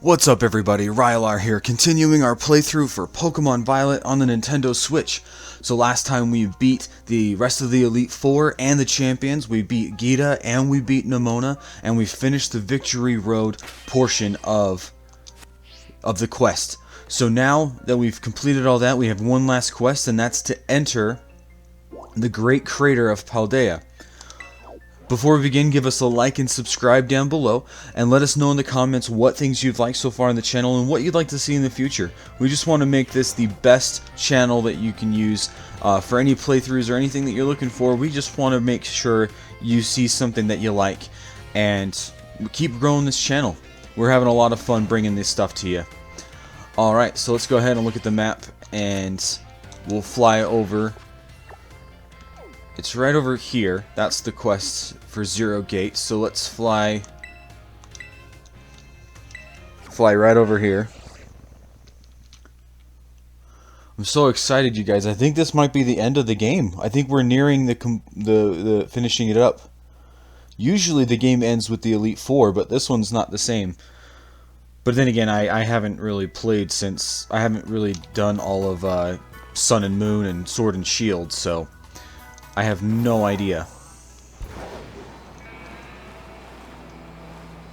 What's up everybody, Rylar here, continuing our playthrough for Pokémon Violet on the Nintendo Switch. So last time we beat the rest of the Elite Four and the champions. We beat Gita and we beat Nemona, and we finished the Victory Road portion of the quest. So now that we've completed all that, we have one last quest, and that's to enter the Great Crater of Paldea. Before we begin, give us a like and subscribe down below, and let us know in the comments what things you've liked so far on the channel and what you'd like to see in the future. We just want to make this the best channel that you can use for any playthroughs or anything that you're looking for. We just want to make sure you see something that you like, and keep growing this channel. We're having a lot of fun bringing this stuff to you. Alright, so let's go ahead and look at the map, and we'll fly over. It's right over here. That's the quest for Zero Gate. So let's fly right over here. I'm so excited, you guys. I think this might be the end of the game. I think we're nearing the finishing it up. Usually the game ends with the Elite Four, but this one's not the same. But then again, I haven't really played since I haven't really done all of Sun and Moon and Sword and Shield, so I have no idea.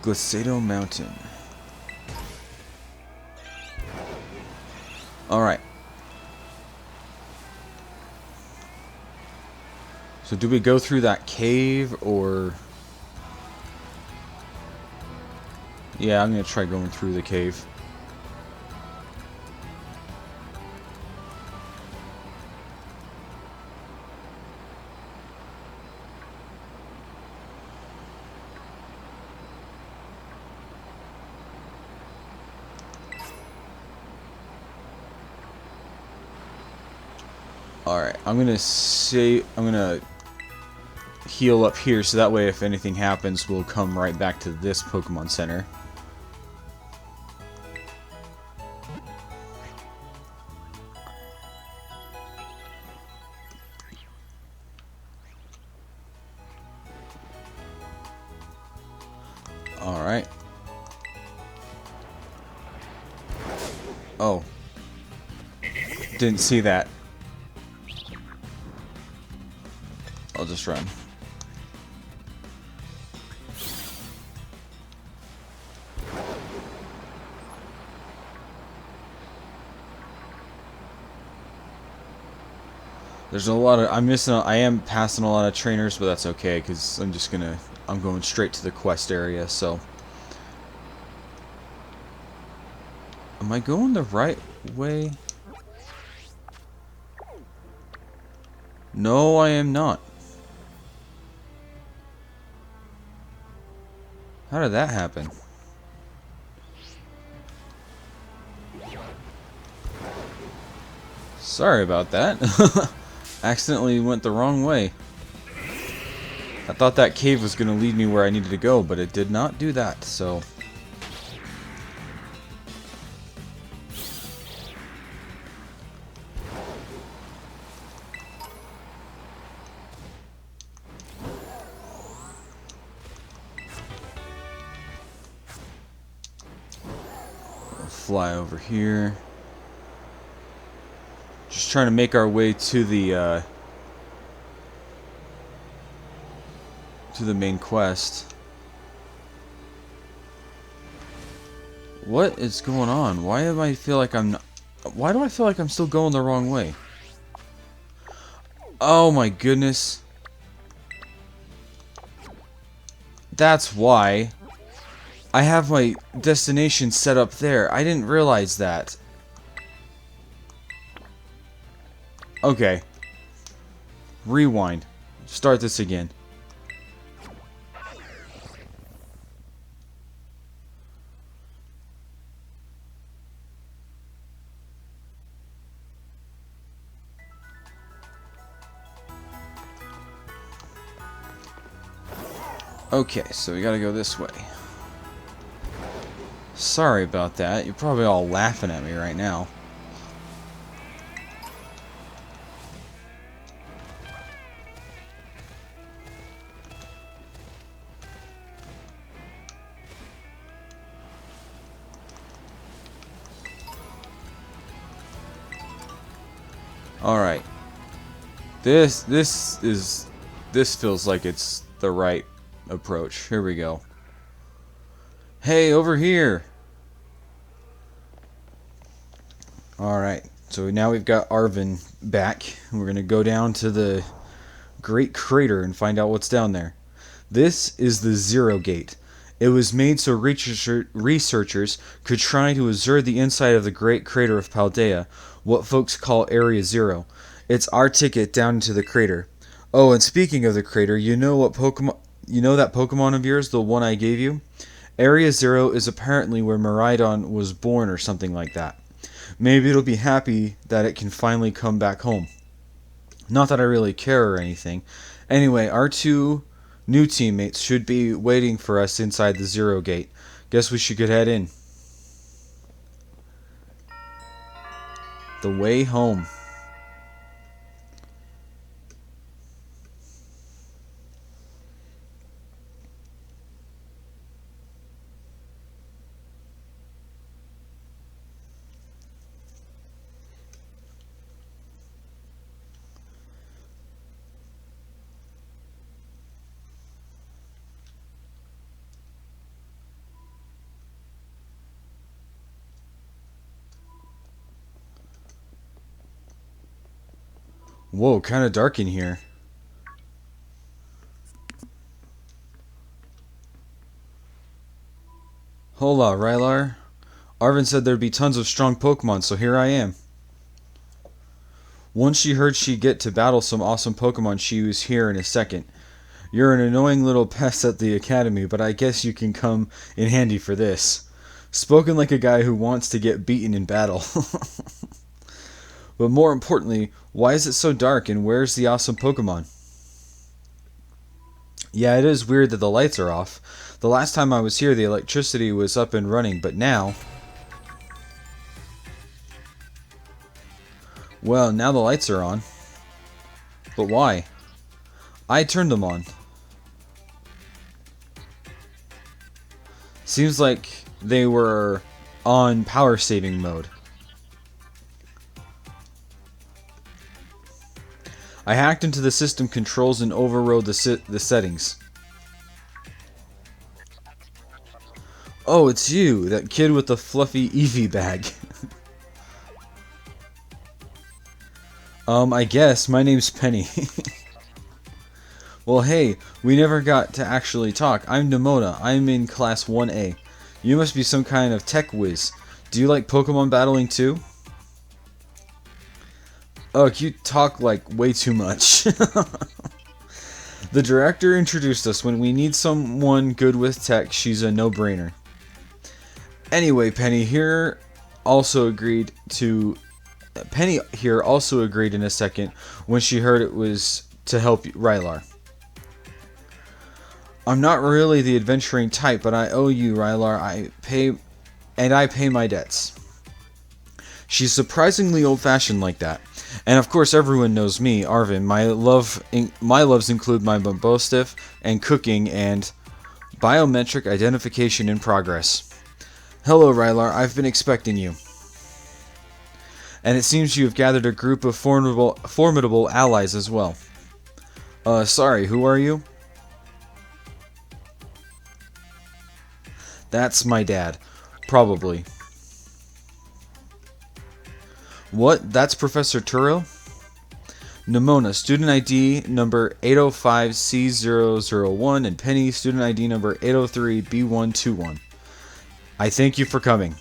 Glacado Mountain. Alright. So do we go through that cave, or... Yeah, I'm gonna try going through the cave. Alright, I'm gonna heal up here, so that way if anything happens, we'll come right back to this Pokemon Center. Alright. Oh. Didn't see that. I'll just run. There's a lot of... I am passing a lot of trainers, but that's okay, because I'm going straight to the quest area, so... Am I going the right way? No, I am not. How did that happen? Sorry about that. Accidentally went the wrong way. I thought that cave was going to lead me where I needed to go, but it did not do that, so... Fly over here. Just trying to make our way to the main quest. What is going on? Why do I feel like I'm still going the wrong way? Oh my goodness. That's why. I have my destination set up there. I didn't realize that. Okay. Rewind. Start this again. Okay, so we gotta go this way. Sorry about that. You're probably all laughing at me right now. Alright. This feels like it's the right approach. Here we go. Hey, over here! Alright, so now we've got Arvin back. We're going to go down to the Great Crater and find out what's down there. This is the Zero Gate. It was made so researchers could try to observe the inside of the Great Crater of Paldea, what folks call Area Zero. It's our ticket down into the crater. Oh, and speaking of the crater, you know that Pokemon of yours, the one I gave you? Area Zero is apparently where Miraidon was born or something like that. Maybe it'll be happy that it can finally come back home. Not that I really care or anything. Anyway, our two new teammates should be waiting for us inside the Zero Gate. Guess we should head in. The way home. Whoa, kind of dark in here. Hola, Rylar. Arvin said there'd be tons of strong Pokemon, so here I am. Once she heard she'd get to battle some awesome Pokemon, she was here in a second. You're an annoying little pest at the academy, but I guess you can come in handy for this. Spoken like a guy who wants to get beaten in battle. But more importantly, why is it so dark and where's the awesome Pokemon? Yeah, it is weird that the lights are off. The last time I was here, the electricity was up and running, but now... Well, now the lights are on. But why? I turned them on. Seems like they were on power saving mode. I hacked into the system controls and overrode the settings. Oh, it's you, that kid with the fluffy Eevee bag. I guess. My name's Penny. Well, hey, we never got to actually talk. I'm Nimona. I'm in Class 1A. You must be some kind of tech whiz. Do you like Pokemon battling too? Oh, you talk like way too much. The director introduced us. When we need someone good with tech, she's a no-brainer. Anyway, Penny here also agreed in a second when she heard it was to help Rylar. I'm not really the adventuring type, but I owe you, Rylar. I pay my debts. She's surprisingly old-fashioned like that. And of course, everyone knows me, Arvin. My loves include my Bumbostiff and cooking and biometric identification in progress. Hello, Rylar. I've been expecting you. And it seems you have gathered a group of formidable allies as well. Sorry, who are you? That's my dad. Probably. What? That's Professor Turo? Nimona, student ID number 805C001, and Penny, student ID number 803B121. I thank you for coming.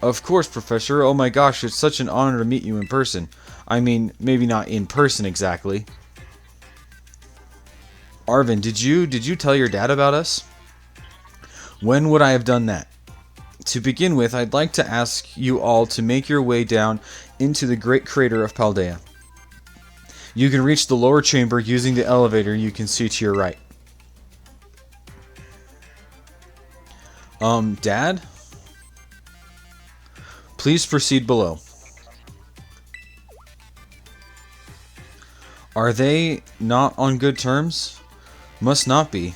Of course, Professor. Oh my gosh, it's such an honor to meet you in person. I mean, maybe not in person exactly. Arvin, did you tell your dad about us? When would I have done that? To begin with, I'd like to ask you all to make your way down into the Great Crater of Paldea. You can reach the lower chamber using the elevator you can see to your right. Dad? Please proceed below. Are they not on good terms? Must not be.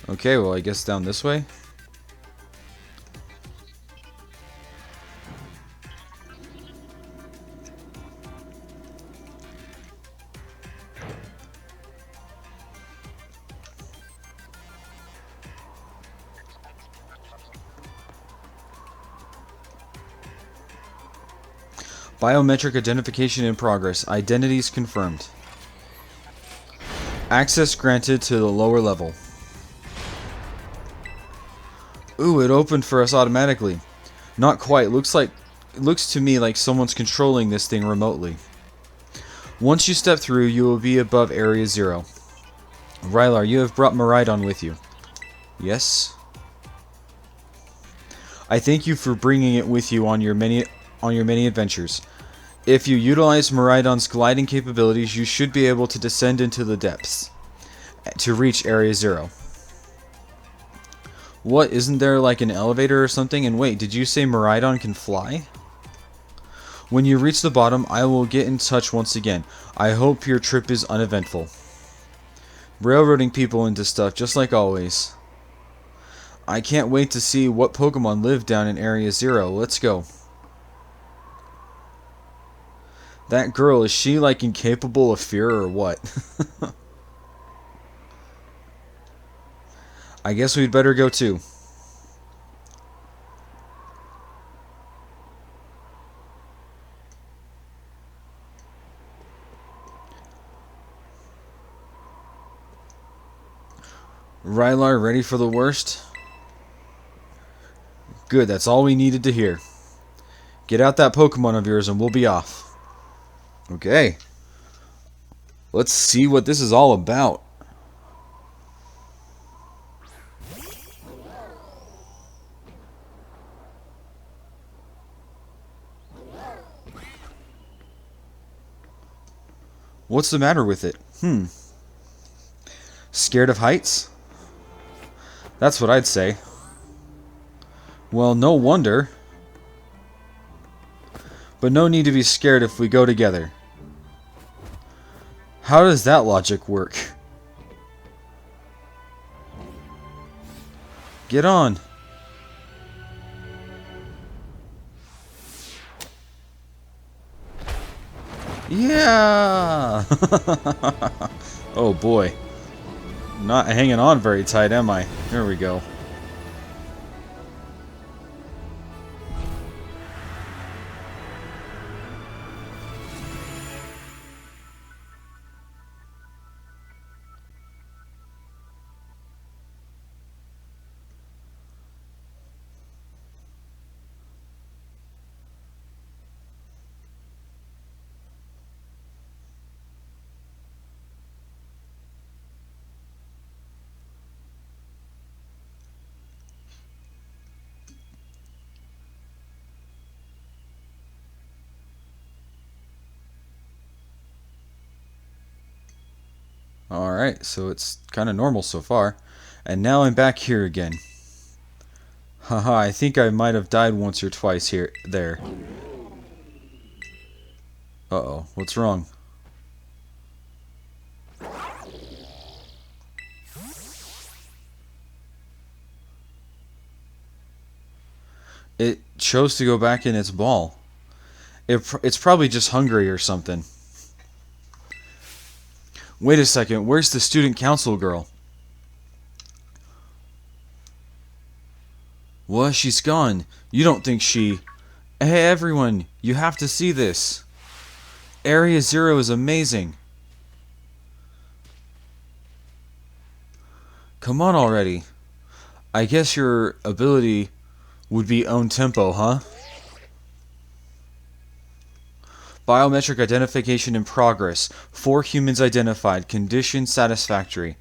Okay, well, I guess down this way. Biometric identification in progress. Identities confirmed. Access granted to the lower level. Ooh, it opened for us automatically. Not quite. It looks to me like someone's controlling this thing remotely. Once you step through, you will be above Area 0. Rylar, you have brought Miraidon with you. Yes. I thank you for bringing it with you on your many adventures. If you utilize Miraidon's gliding capabilities, you should be able to descend into the depths to reach Area 0. What, isn't there like an elevator or something? And wait, did you say Miraidon can fly? When you reach the bottom, I will get in touch once again. I hope your trip is uneventful. Railroading people into stuff, just like always. I can't wait to see what Pokemon live down in Area 0. Let's go. That girl, is she like incapable of fear or what? I guess we'd better go too. Rylar, ready for the worst? Good, that's all we needed to hear. Get out that Pokemon of yours and we'll be off. Okay. Let's see what this is all about. What's the matter with it? Scared of heights? That's what I'd say. Well, no wonder. But no need to be scared if we go together. How does that logic work? Get on. Yeah! Oh boy. Not hanging on very tight, am I? There we go. Alright, so it's kind of normal so far. And now I'm back here again. Haha, I think I might have died once or twice there. Uh-oh, what's wrong? It chose to go back in its ball. It's probably just hungry or something. Wait a second, where's the student council girl? What? She's gone. You don't think she... Hey everyone, you have to see this. Area 0 is amazing. Come on already. I guess your ability would be own tempo, huh? Biometric identification in progress. 4 humans identified. Condition satisfactory.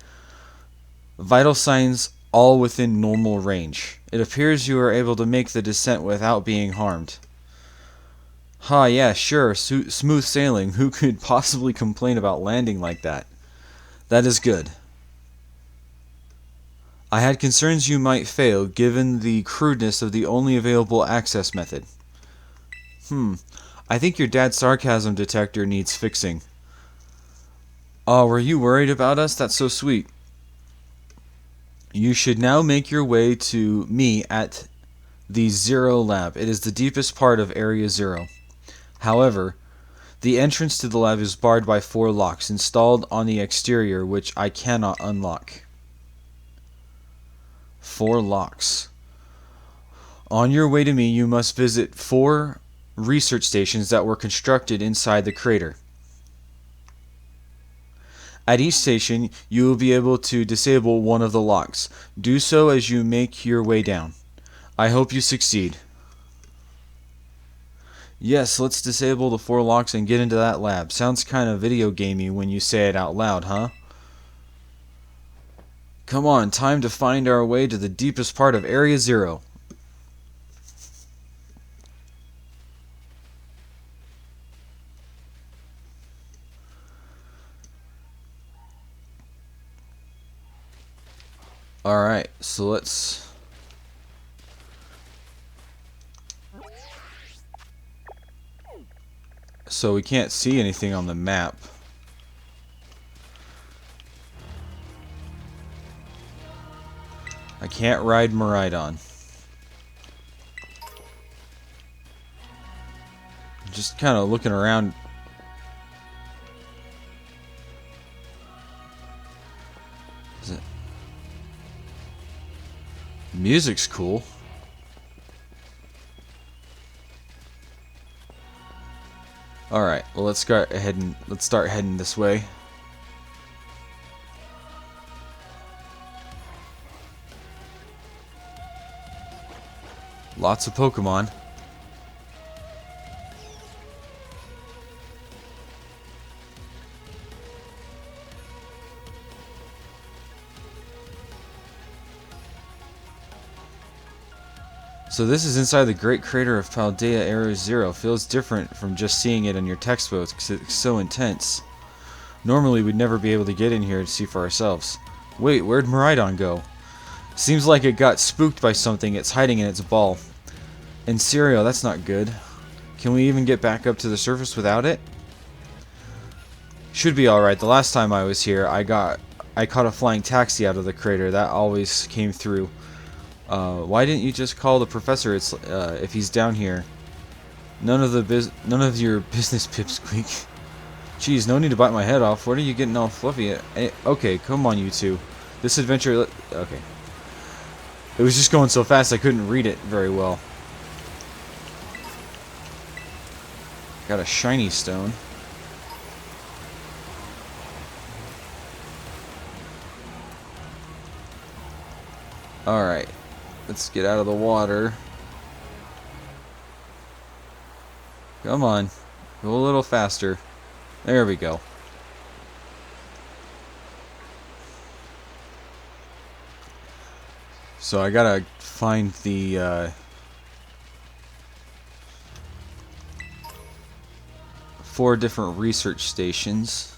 Vital signs all within normal range. It appears you are able to make the descent without being harmed. Ha, yeah, sure. Smooth sailing. Who could possibly complain about landing like that? That is good. I had concerns you might fail, given the crudeness of the only available access method. I think your dad's sarcasm detector needs fixing. Oh, were you worried about us? That's so sweet. You should now make your way to me at the 0 lab. It is the deepest part of Area 0. However, the entrance to the lab is barred by 4 locks installed on the exterior, which I cannot unlock. 4 locks. On your way to me, you must visit 4 research stations that were constructed inside the crater. At each station, you will be able to disable one of the locks. Do so as you make your way down. I hope you succeed. Yes, let's disable the 4 locks and get into that lab. Sounds kind of video gamey when you say it out loud, huh? Come on, time to find our way to the deepest part of Area 0. Alright, so let's... So we can't see anything on the map. I can't ride Miraidon. Just kind of looking around. Is it? Music's cool. Alright, well let's start heading this way. Lots of Pokemon. So this is inside the Great Crater of Paldea Area 0. Feels different from just seeing it in your textbooks because it's so intense. Normally we'd never be able to get in here to see for ourselves. Wait, where'd Miraidon go? Seems like it got spooked by something it's hiding in its ball. And cereal, that's not good. Can we even get back up to the surface without it? Should be alright. The last time I was here, I caught a flying taxi out of the crater. That always came through. Why didn't you just call the professor? If he's down here. None of your business, Pipsqueak. Jeez, no need to bite my head off. What are you getting all fluffy at? Okay, come on, you two. This adventure. Okay. It was just going so fast I couldn't read it very well. Got a shiny stone. Alright. Let's get out of the water. Come on. Go a little faster. There we go. So I gotta find the 4 different research stations.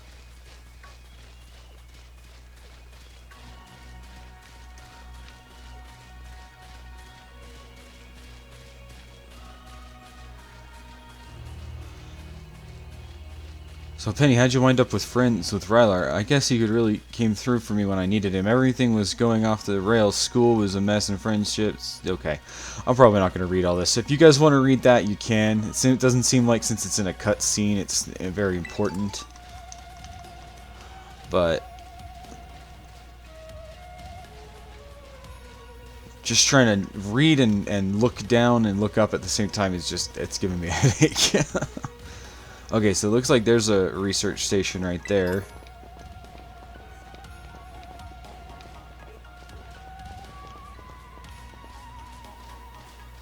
So Penny, how'd you wind up with friends with Rylar? I guess he really came through for me when I needed him. Everything was going off the rails. School was a mess and friendships. Okay. I'm probably not going to read all this. If you guys want to read that, you can. It doesn't seem like, since it's in a cutscene, it's very important. But just trying to read and look down and look up at the same time is just, it's giving me a headache. Okay, so it looks like there's a research station right there.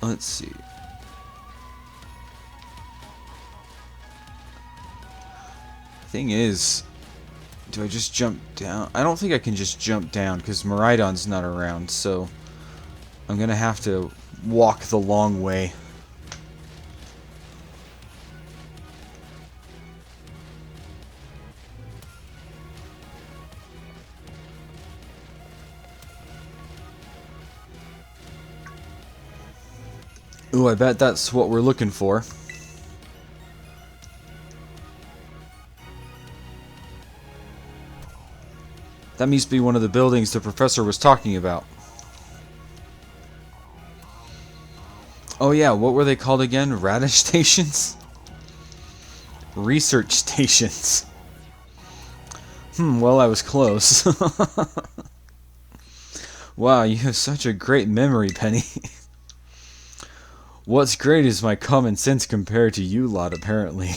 Let's see. Thing is, do I just jump down? I don't think I can just jump down because Miraidon's not around, so I'm gonna have to walk the long way. Ooh, I bet that's what we're looking for. That must be one of the buildings the professor was talking about. Oh yeah, what were they called again? Radish stations? Research stations. Well, I was close. Wow, you have such a great memory, Penny. What's great is my common sense compared to you lot, apparently.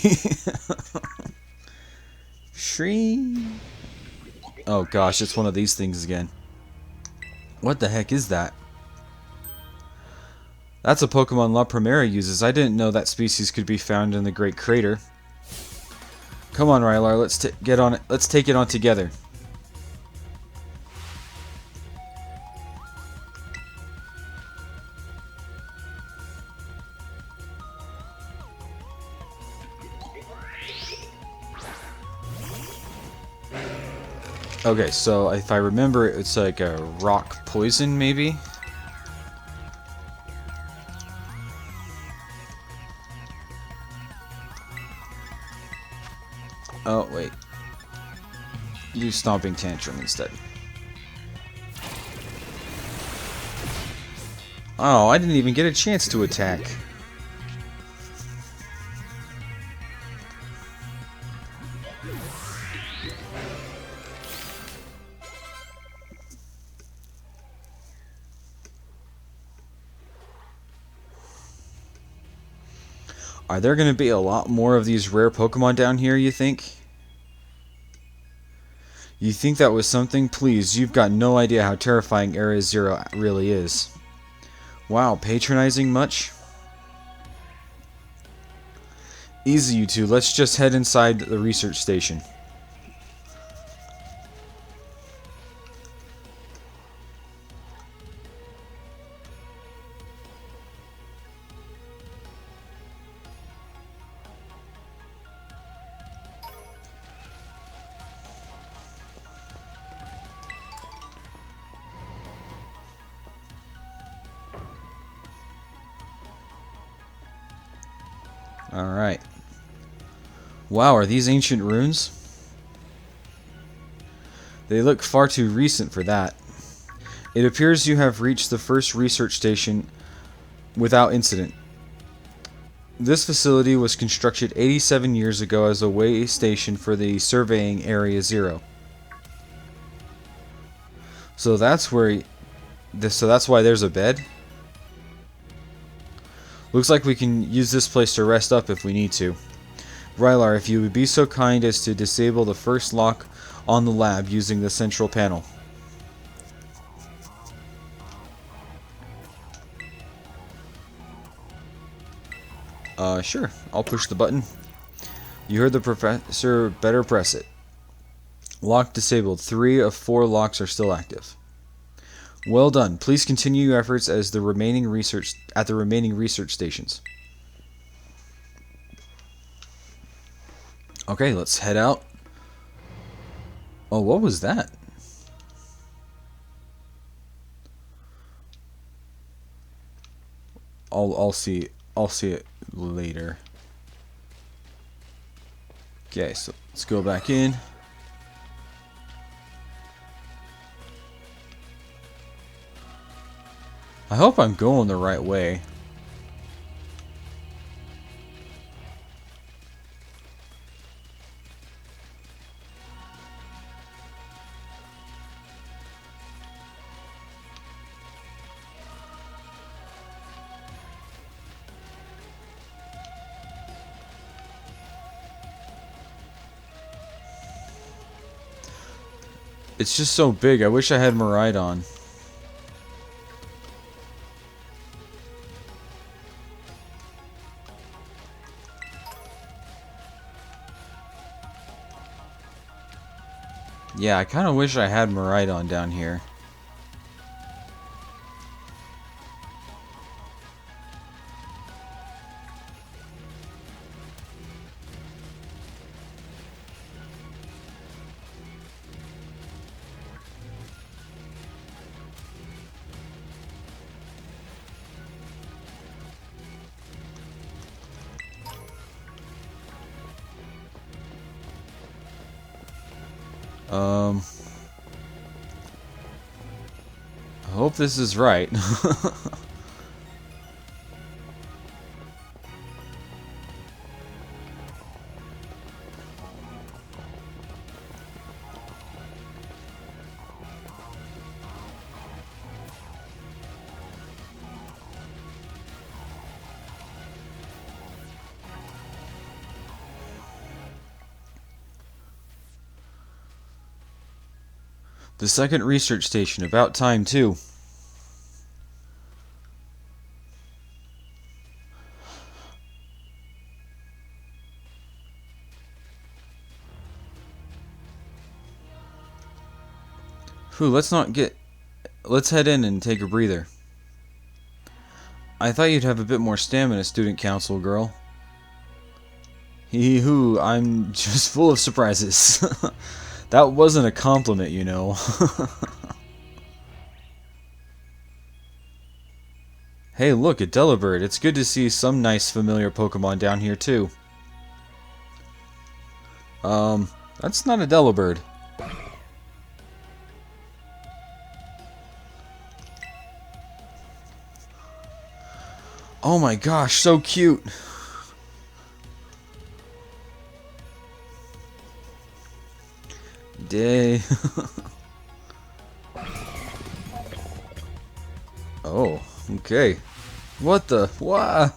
Shree. Oh gosh, it's one of these things again. What the heck is that? That's a Pokemon La Primera uses. I didn't know that species could be found in the Great Crater. Come on, Rylar, let's get on it. Let's take it on together. Okay, so if I remember, it's like a rock poison, maybe? Oh, wait. Use Stomping Tantrum instead. Oh, I didn't even get a chance to attack. Are there going to be a lot more of these rare Pokemon down here, you think? You think that was something? Please, you've got no idea how terrifying Area Zero really is. Wow, patronizing much? Easy, you two. Let's just head inside the research station. Alright. Wow, are these ancient runes? They look far too recent for that. It appears you have reached the first research station without incident. This facility was constructed 87 years ago as a way station for the surveying Area Zero. So that's where... So that's why there's a bed? Looks like we can use this place to rest up if we need to. Rylar, if you would be so kind as to disable the first lock on the lab using the central panel. Sure. I'll push the button. You heard the professor, better press it. Lock disabled. 3 of 4 locks are still active. Well done. Please continue your efforts at the remaining research stations. Okay, let's head out. Oh, what was that? I'll see it later. Okay, so let's go back in. I hope I'm going the right way. It's just so big. I wish I had Miraidon. Yeah, I kind of wish I had Miraidon down here. I hope this is right. The second research station, about time too. Whew, let's head in and take a breather. I thought you'd have a bit more stamina, student council girl. Hee hoo, I'm just full of surprises. That wasn't a compliment, you know. Hey, look, a Delibird. It's good to see some nice familiar Pokemon down here, too. That's not a Delibird. Oh my gosh, so cute. Day. Oh, okay. What the? What?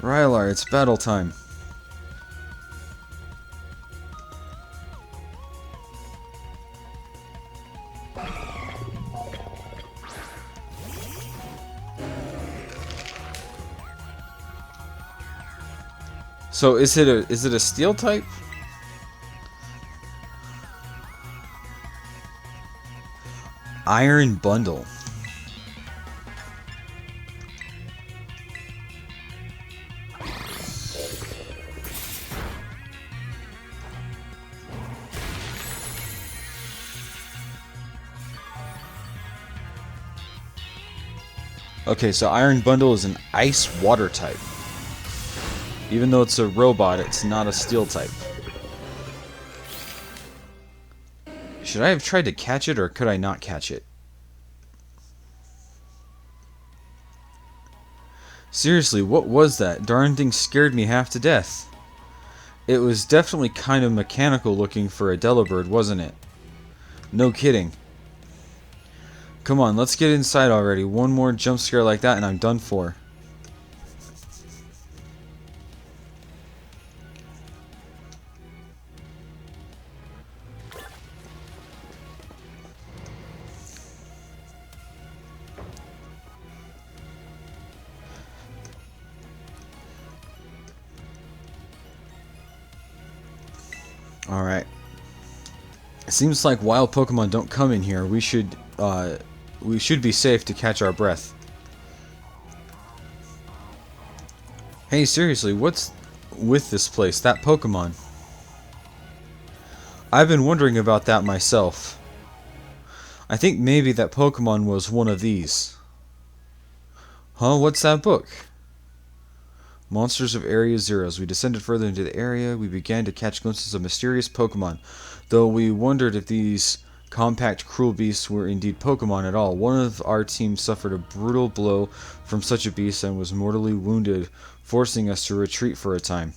Rylar, it's battle time. So is it a steel type? Iron Bundle. Okay, so Iron Bundle is an ice water type. Even though it's a robot, it's not a steel type. Should I have tried to catch it, or could I not catch it? Seriously, what was that? Darn thing scared me half to death. It was definitely kind of mechanical looking for a Delibird, wasn't it? No kidding. Come on, let's get inside already. One more jump scare like that and I'm done for. Alright. It seems like wild Pokemon don't come in here. We should be safe to catch our breath. Hey, seriously, what's with this place? That Pokemon? I've been wondering about that myself. I think maybe that Pokemon was one of these. Huh? What's that book? Monsters of Area Zero. As we descended further into the area, we began to catch glimpses of mysterious Pokemon, though we wondered if these compact, cruel beasts were indeed Pokemon at all. One of our team suffered a brutal blow from such a beast and was mortally wounded, forcing us to retreat for a time.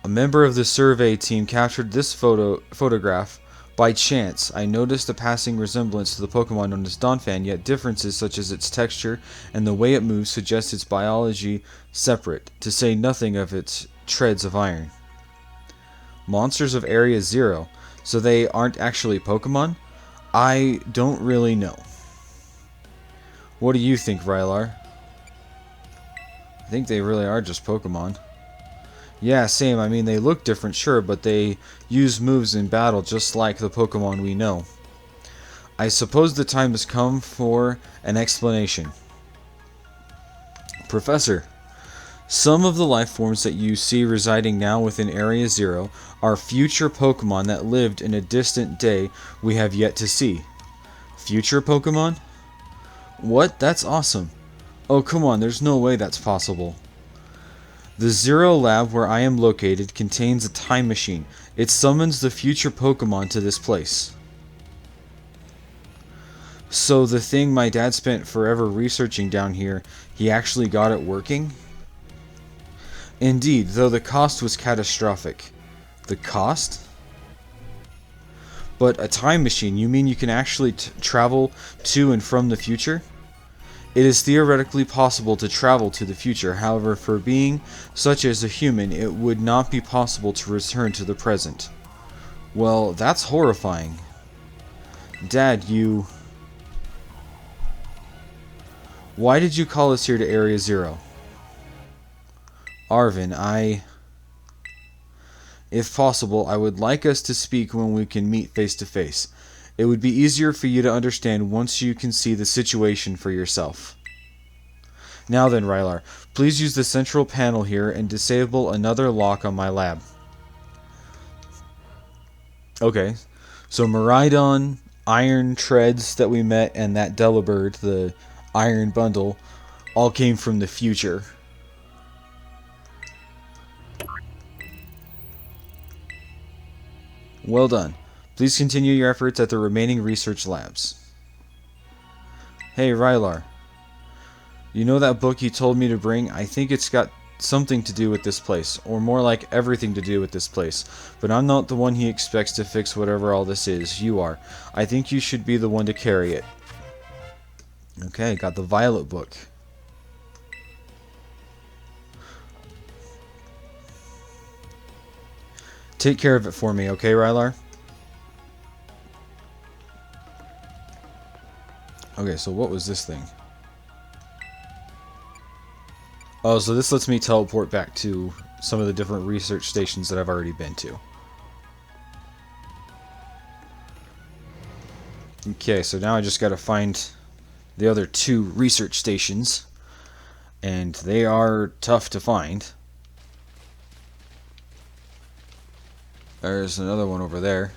A member of the survey team captured this photograph. By chance, I noticed a passing resemblance to the Pokemon known as Donphan, yet differences such as its texture and the way it moves suggest its biology separate, to say nothing of its treads of iron. Monsters of Area Zero. So they aren't actually Pokemon? I don't really know. What do you think, Rylar? I think they really are just Pokemon. Yeah, same. I mean, they look different, sure, but they use moves in battle just like the Pokemon we know. I suppose the time has come for an explanation. Professor, some of the life forms that you see residing now within Area Zero are future Pokemon that lived in a distant day we have yet to see. Future Pokemon? What? That's awesome. Oh, come on, there's no way that's possible. The Zero Lab where I am located contains a time machine. It summons the future Pokemon to this place. So the thing my dad spent forever researching down here, he actually got it working? Indeed, though the cost was catastrophic. The cost? But a time machine, you mean you can actually travel to and from the future? It is theoretically possible to travel to the future, however, for a being such as a human, it would not be possible to return to the present. Well, that's horrifying. Dad, you... Why did you call us here to Area Zero? Arvin, If possible, I would like us to speak when we can meet face to face. It would be easier for you to understand once you can see the situation for yourself. Now then, Rylar, please use the central panel here and disable another lock on my lab. Okay, so Miraidon, Iron Treads that we met, and that Delibird, the Iron Bundle, all came from the future. Well done. Please continue your efforts at the remaining research labs. Hey, Rylar. You know that book you told me to bring? I think it's got something to do with this place, or more like everything to do with this place. But I'm not the one he expects to fix whatever all this is. You are. I think you should be the one to carry it. Okay, got the Violet book. Take care of it for me, okay, Rylar? Okay, so what was this thing? Oh, so this lets me teleport back to some of the different research stations that I've already been to. Okay, so now I just gotta find the other 2 research stations. And they are tough to find. There's another one over there.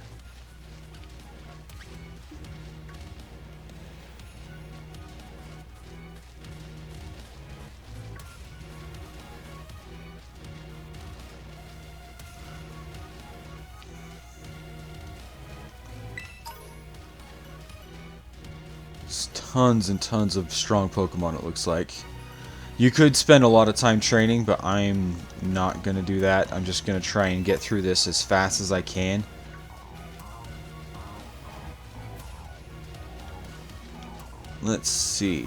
There's tons and tons of strong Pokemon, it looks like. You could spend a lot of time training, but I'm not going to do that. I'm just going to try and get through this as fast as I can. Let's see.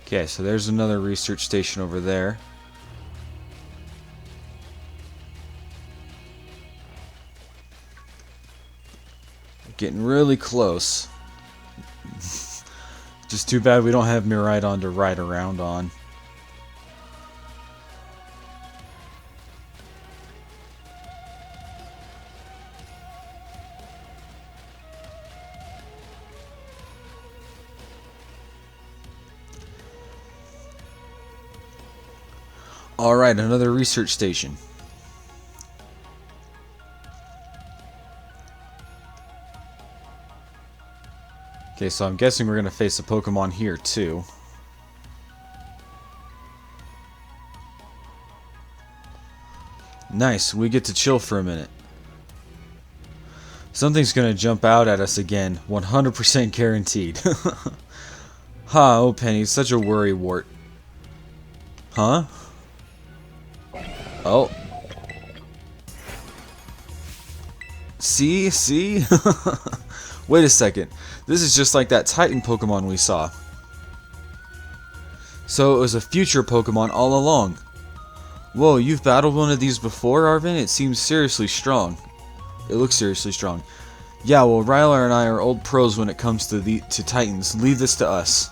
Okay, so there's another research station over there. Getting really close. Just too bad we don't have Miraidon to ride around on. Alright, another research station. Okay, so I'm guessing we're going to face a Pokemon here too. Nice, we get to chill for a minute. Something's going to jump out at us again, 100% guaranteed. Ha, oh Penny, such a worry wart. Huh? Oh. See? Wait a second. This is just like that Titan Pokemon we saw. So it was a future Pokemon all along. Whoa, you've battled one of these before, Arvin? It seems seriously strong. It looks seriously strong. Yeah, well, Rylar and I are old pros when it comes to Titans. Leave this to us.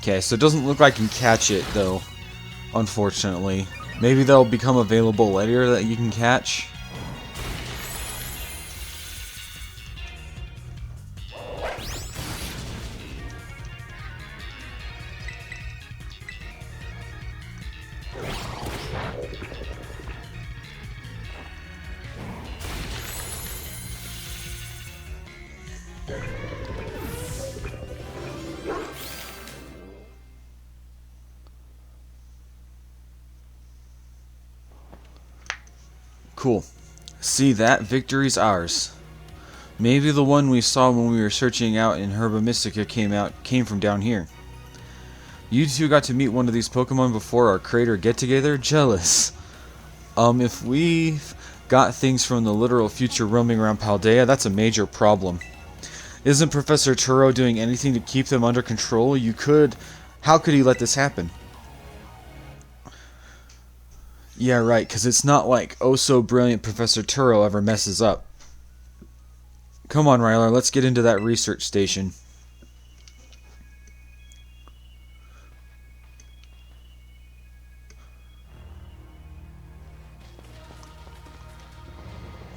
Okay, so it doesn't look like I can catch it, though, unfortunately. Maybe they'll become available later that you can catch. Cool. See that? Victory's ours. Maybe the one we saw when we were searching out in Herba Mystica came from down here. You two got to meet one of these Pokemon before our creator get-together? Jealous. If we've got things from the literal future roaming around Paldea, that's a major problem. Isn't Professor Turo doing anything to keep them under control? How could he let this happen? Yeah, right, because it's not like oh-so-brilliant Professor Turo ever messes up. Come on, Rylar, let's get into that research station.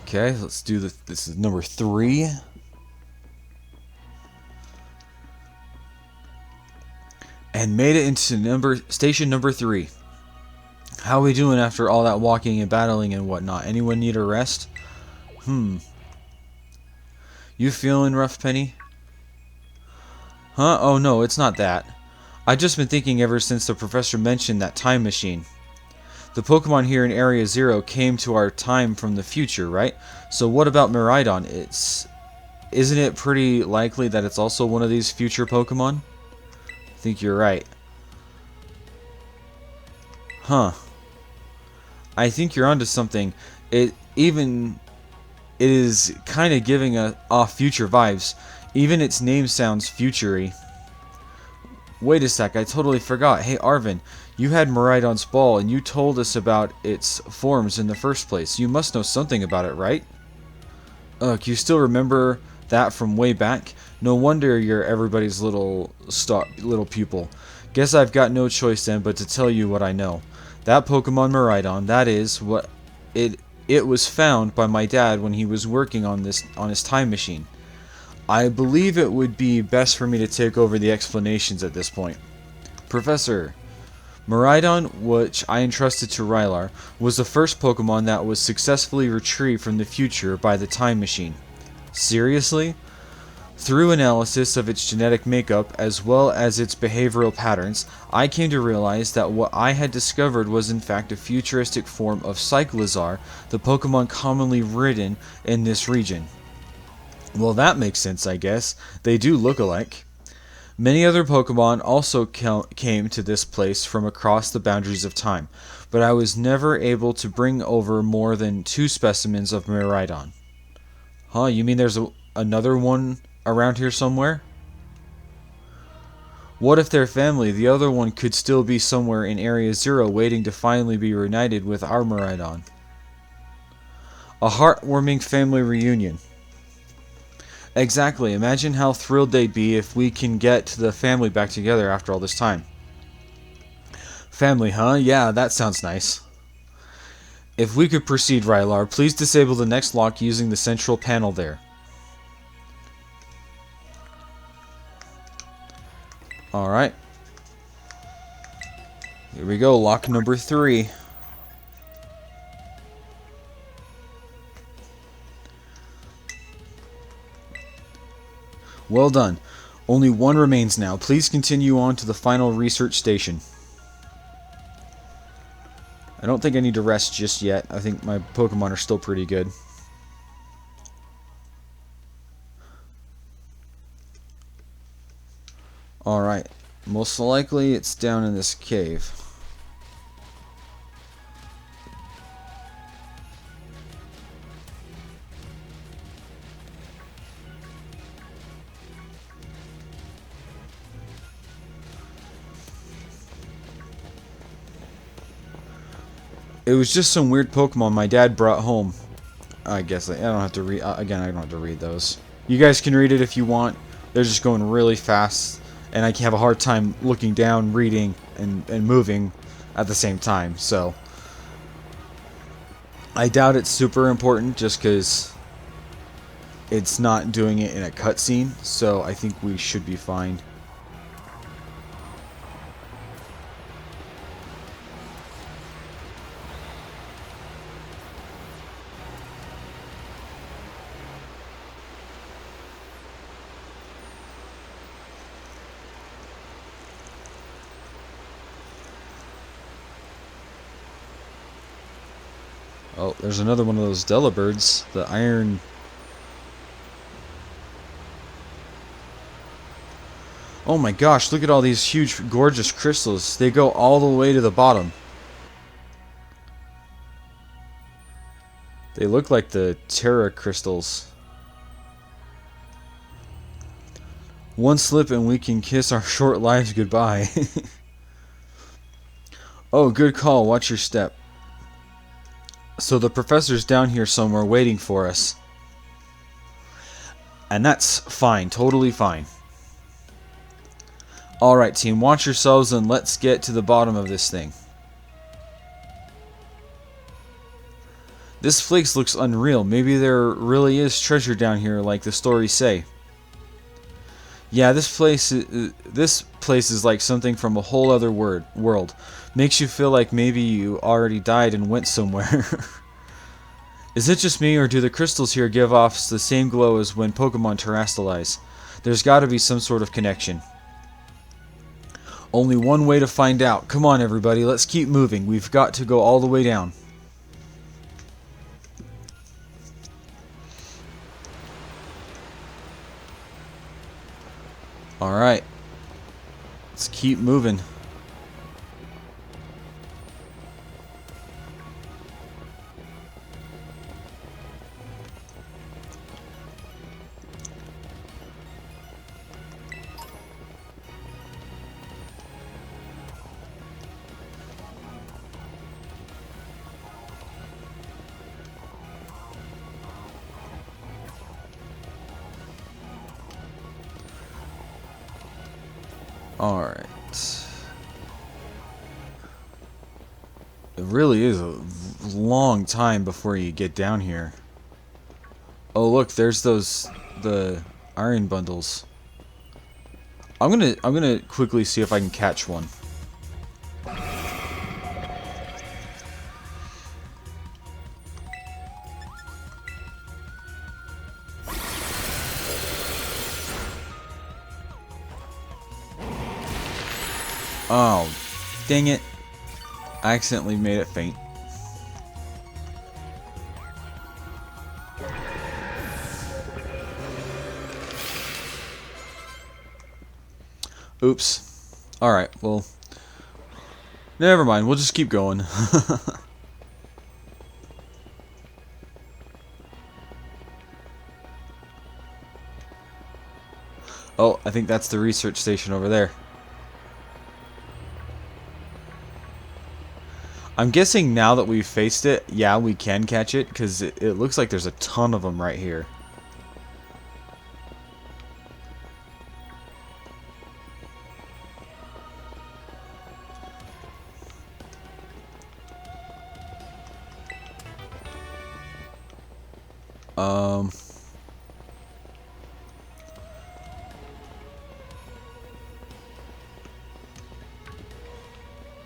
Okay, let's do this. This is number 3. And made it into station number 3. How we doing after all that walking and battling and whatnot? Anyone need a rest? You feeling rough, Penny? Huh? Oh no, it's not that. I've just been thinking ever since the professor mentioned that time machine. The Pokemon here in Area 0 came to our time from the future, right? So what about Miraidon? Isn't it pretty likely that it's also one of these future Pokemon? I think you're right. Huh. I think you're onto something. It is kind of giving off future vibes. Even its name sounds future-y. Wait a sec, I totally forgot. Hey Arvin, you had Miraidon's ball and you told us about its forms in the first place. You must know something about it, right? Can you still remember that from way back? No wonder you're everybody's little pupil. Guess I've got no choice then but to tell you what I know. That Pokemon Miraidon, that is what it was found by my dad when he was working on his time machine. I believe it would be best for me to take over the explanations at this point. Professor, Miraidon, which I entrusted to Rylar, was the first Pokemon that was successfully retrieved from the future by the time machine. Seriously? Through analysis of its genetic makeup as well as its behavioral patterns, I came to realize that what I had discovered was in fact a futuristic form of Cyclizar, the Pokemon commonly ridden in this region. Well, that makes sense, I guess. They do look alike. Many other Pokemon also came to this place from across the boundaries of time, but I was never able to bring over more than 2 specimens of Miraidon. Huh, you mean there's another one around here somewhere? What if their family, the other one, could still be somewhere in Area 0 waiting to finally be reunited with our Miraidon? A heartwarming family reunion. Exactly. Imagine how thrilled they'd be if we can get the family back together after all this time. Family, huh? Yeah, that sounds nice. If we could proceed, Rylar, please disable the next lock using the central panel there. Alright. Here we go, lock number 3. Well done. Only one remains now. Please continue on to the final research station. I don't think I need to rest just yet. I think my Pokemon are still pretty good. Alright. Most likely it's down in this cave. It was just some weird Pokemon my dad brought home. I guess I don't have to read. Again, I don't have to read those. You guys can read it if you want. They're just going really fast, and I have a hard time looking down, reading, and moving at the same time. So I doubt it's super important, just because it's not doing it in a cutscene. So I think we should be fine. Oh, there's another one of those Delibirds. The iron... Oh my gosh, look at all these huge, gorgeous crystals. They go all the way to the bottom. They look like the Terra crystals. One slip and we can kiss our short lives goodbye. Oh, good call. Watch your step. So the professor's down here somewhere waiting for us. And that's fine. Totally fine. Alright, team. Watch yourselves and let's get to the bottom of this thing. This place looks unreal. Maybe there really is treasure down here like the stories say. Yeah, this place is like something from a whole other world. Makes you feel like maybe you already died and went somewhere. Is it just me, or do the crystals here give off the same glow as when Pokemon terrestrialize? There's got to be some sort of connection. Only one way to find out. Come on, everybody, let's keep moving. We've got to go all the way down. Alright. Let's keep moving. Alright. It really is a long time before you get down here. Oh look, there's the iron bundles. I'm gonna quickly see if I can catch one. Oh, dang it. I accidentally made it faint. Oops. Alright, well, never mind. We'll just keep going. Oh, I think that's the research station over there. I'm guessing now that we've faced it, yeah, we can catch it, because it looks like there's a ton of them right here.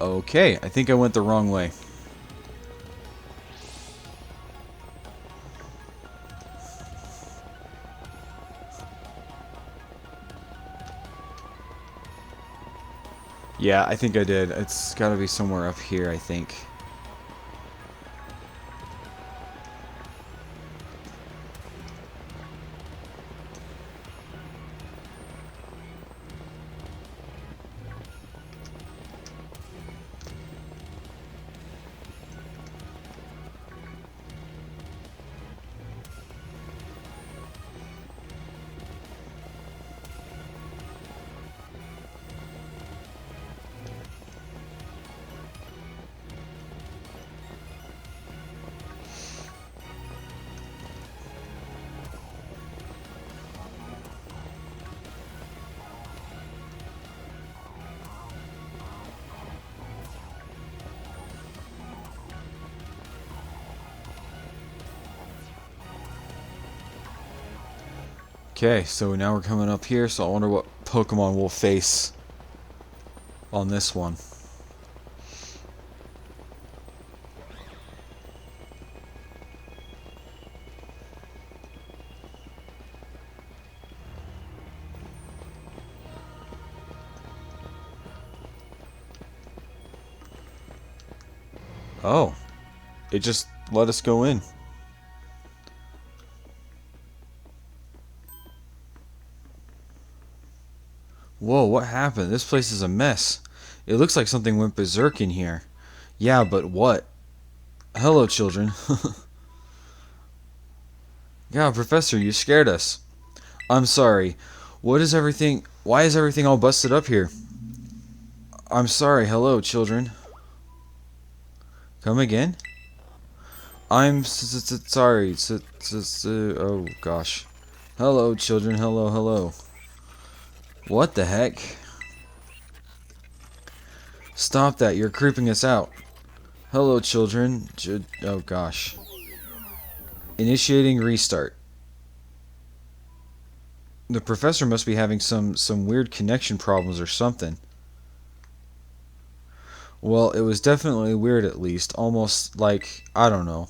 Okay, I think I went the wrong way. Yeah, I think I did. It's gotta be somewhere up here, I think. Okay, so now we're coming up here, so I wonder what Pokemon we'll face on this one. Oh, it just let us go in. Whoa, what happened? This place is a mess. It looks like something went berserk in here. Yeah, but what? Hello, children. Yeah, Professor, you scared us. I'm sorry. Why is everything all busted up here? I'm sorry. Hello, children. Come again? I'm sorry. Oh, gosh. Hello, children. Hello, hello. What the heck? Stop that. You're creeping us out. Hello, children. Oh, gosh. Initiating restart. The professor must be having some weird connection problems or something. Well, it was definitely weird at least. Almost like, I don't know.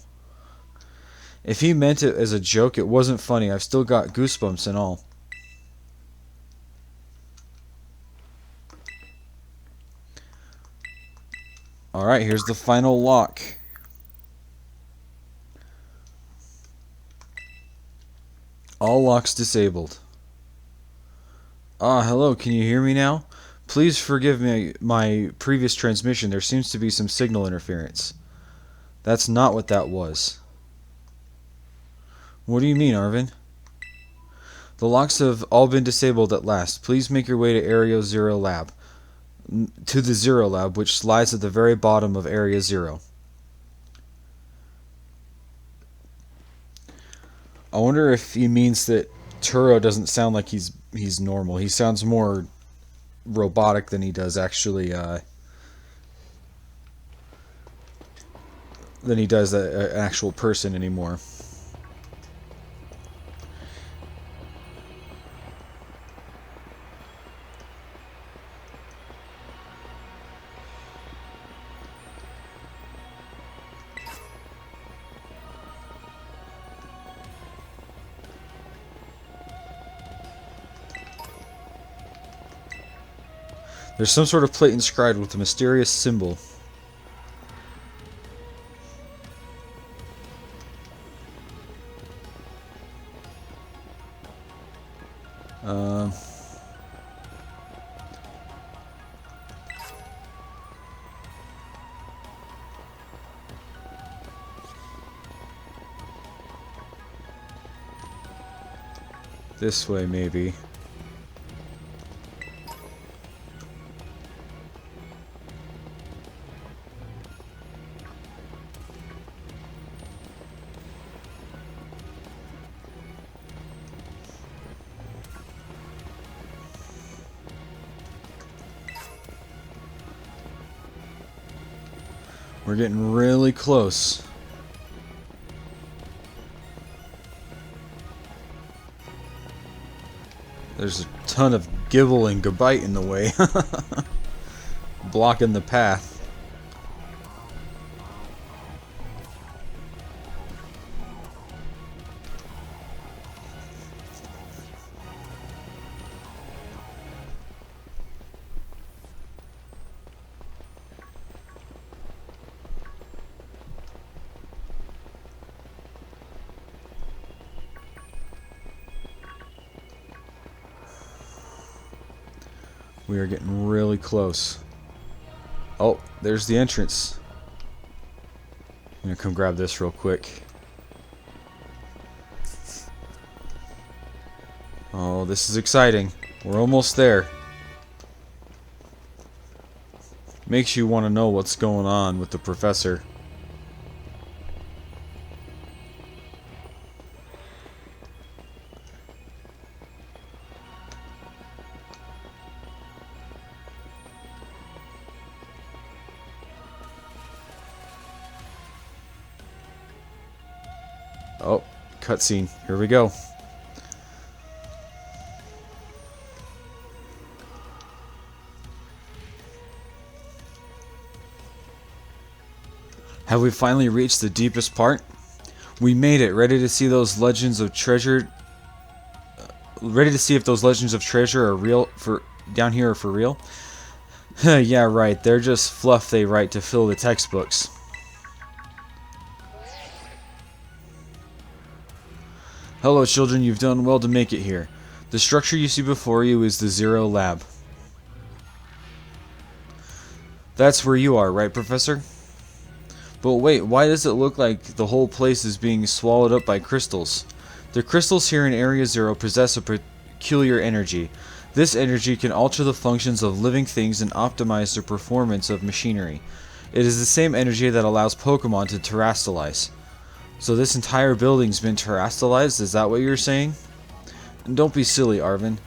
If he meant it as a joke, it wasn't funny. I've still got goosebumps and all. Alright, here's the final lock. All locks disabled. Ah, hello, can you hear me now? Please forgive me my previous transmission. There seems to be some signal interference. That's not what that was. What do you mean, Arvin? The locks have all been disabled at last. Please make your way to Area 0 Lab. To the 0 Lab, which lies at the very bottom of Area 0. I wonder if he means that Turo doesn't sound like he's normal. He sounds more robotic than he does actually an actual person anymore. There's some sort of plate inscribed with a mysterious symbol. This way, maybe. We're getting really close. There's a ton of Gibble and Gabite in the way. Blocking the path. We are getting really close. Oh, there's the entrance. I'm gonna come grab this real quick. Oh, this is exciting. We're almost there. Makes you want to know what's going on with the professor. Oh, cutscene. Here we go. Have we finally reached the deepest part? We made it. Ready to see those legends of treasure? Ready to see if those legends of treasure are real for down here or for real? Yeah, right. They're just fluff they write to fill the textbooks. Hello children, you've done well to make it here. The structure you see before you is the Zero Lab. That's where you are, right, Professor? But wait, why does it look like the whole place is being swallowed up by crystals? The crystals here in Area Zero possess a peculiar energy. This energy can alter the functions of living things and optimize the performance of machinery. It is the same energy that allows Pokemon to terrestrialize. So this entire building's been terrestrialized, is that what you're saying? And don't be silly, Arvin.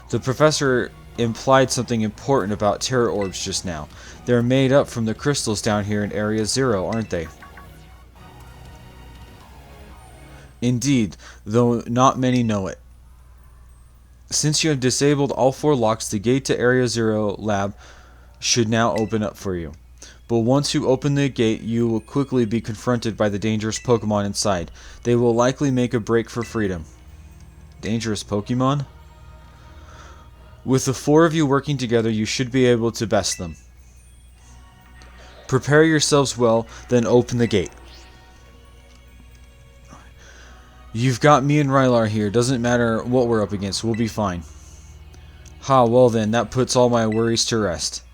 The professor implied something important about Terra Orbs just now. They're made up from the crystals down here in Area Zero, aren't they? Indeed, though not many know it. Since you have disabled all 4 locks, the gate to Area Zero Lab should now open up for you. But once you open the gate, you will quickly be confronted by the dangerous Pokemon inside. They will likely make a break for freedom. Dangerous Pokemon? With the 4 of you working together, you should be able to best them. Prepare yourselves well, then open the gate. You've got me and Rylar here. Doesn't matter what we're up against. We'll be fine. Ha, well then, that puts all my worries to rest.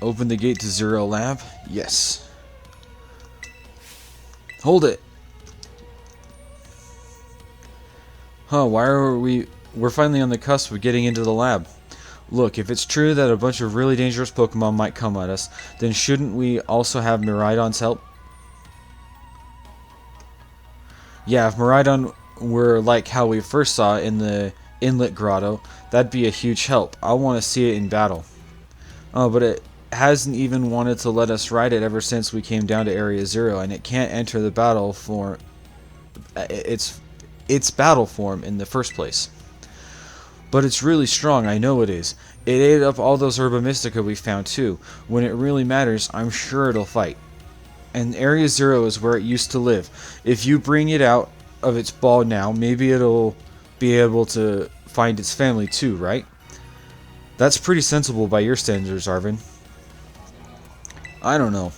Open the gate to Zero Lab? Yes. Hold it! Huh, why are we're finally on the cusp of getting into the lab. Look, if it's true that a bunch of really dangerous Pokemon might come at us, then shouldn't we also have Miraidon's help? Yeah, if Miraidon were like how we first saw in the Inlet Grotto, that'd be a huge help. I want to see it in battle. Oh, but it hasn't even wanted to let us ride it ever since we came down to Area Zero, and it can't enter the battle for its battle form in the first place. But it's really strong, I know it is. It ate up all those Herba Mystica we found too. When it really matters, I'm sure it'll fight. And Area Zero is where it used to live. If you bring it out of its ball now, maybe it'll be able to find its family too, right? That's pretty sensible by your standards, Arvin. I don't know.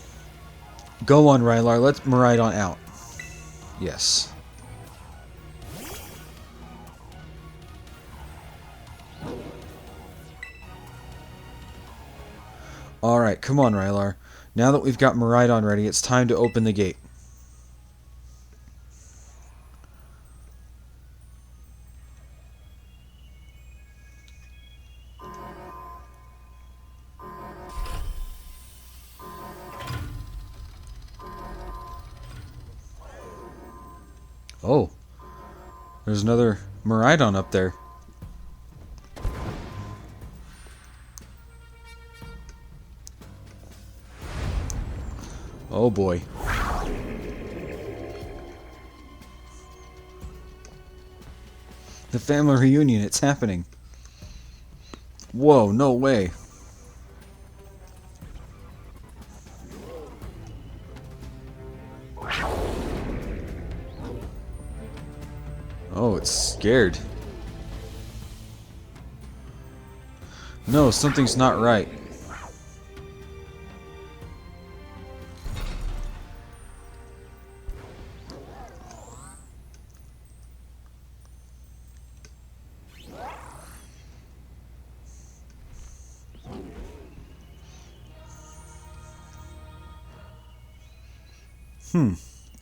Go on, Rylar, let Miraidon out. Yes. Alright, come on, Rylar. Now that we've got Miraidon ready, it's time to open the gate. Oh, there's another Miraidon up there. Oh boy. The family reunion, it's happening. Whoa, no way. Oh, it's scared. No, something's not right.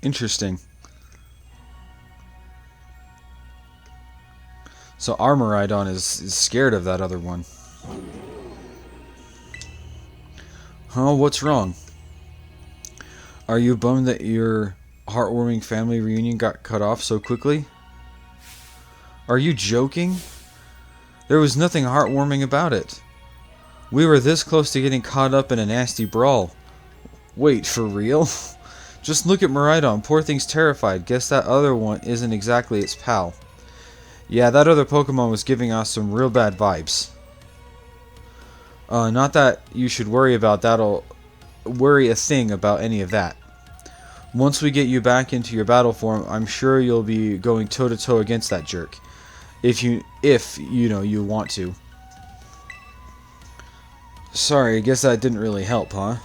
Interesting. So our Miraidon is scared of that other one. Huh, what's wrong? Are you bummed that your heartwarming family reunion got cut off so quickly? Are you joking? There was nothing heartwarming about it. We were this close to getting caught up in a nasty brawl. Wait, for real? Just look at Miraidon. Poor thing's terrified. Guess that other one isn't exactly its pal. Yeah, that other Pokemon was giving us some real bad vibes. Not that you should worry about that'll worry a thing about any of that. Once we get you back into your battle form, I'm sure you'll be going toe-to-toe against that jerk. If you know you want to. Sorry, I guess that didn't really help, huh?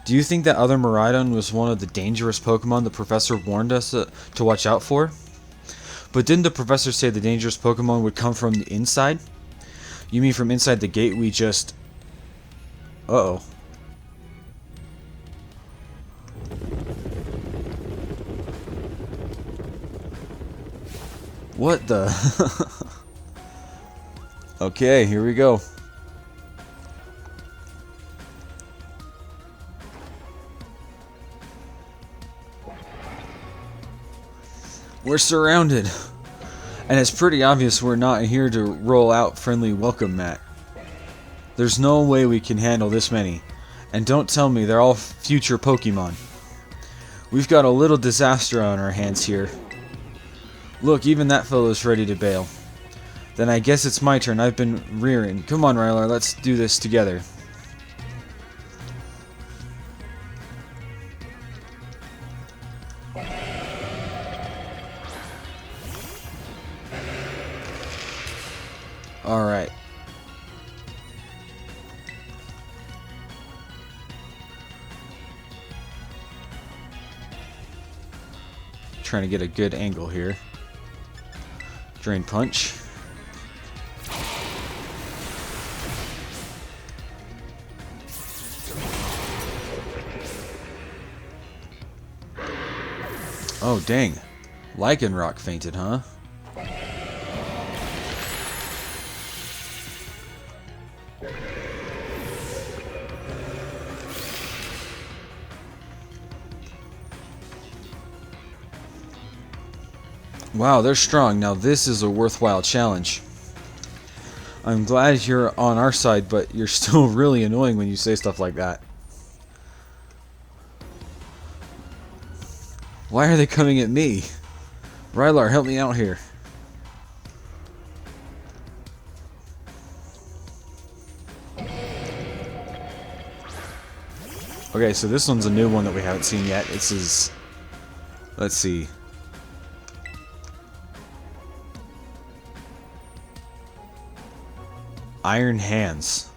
Do you think that other Miraidon was one of the dangerous Pokemon the professor warned us to watch out for? But didn't the professor say the dangerous Pokemon would come from the inside? You mean from inside the gate we just... Uh-oh. What the... Okay, here we go. We're surrounded. And it's pretty obvious we're not here to roll out friendly welcome mat. There's no way we can handle this many. And don't tell me they're all future Pokemon. We've got a little disaster on our hands here. Look, even that fellow's ready to bail. Then I guess it's my turn. I've been rearing. Come on, Rylar, let's do this together. Alright. Trying to get a good angle here. Drain Punch. Oh, dang. Lycanroc fainted, huh? Wow, they're strong. Now this is a worthwhile challenge. I'm glad you're on our side, but you're still really annoying when you say stuff like that. Why are they coming at me? Rylar, help me out here. Okay, so this one's a new one that we haven't seen yet. This is... Let's see. Iron Hands.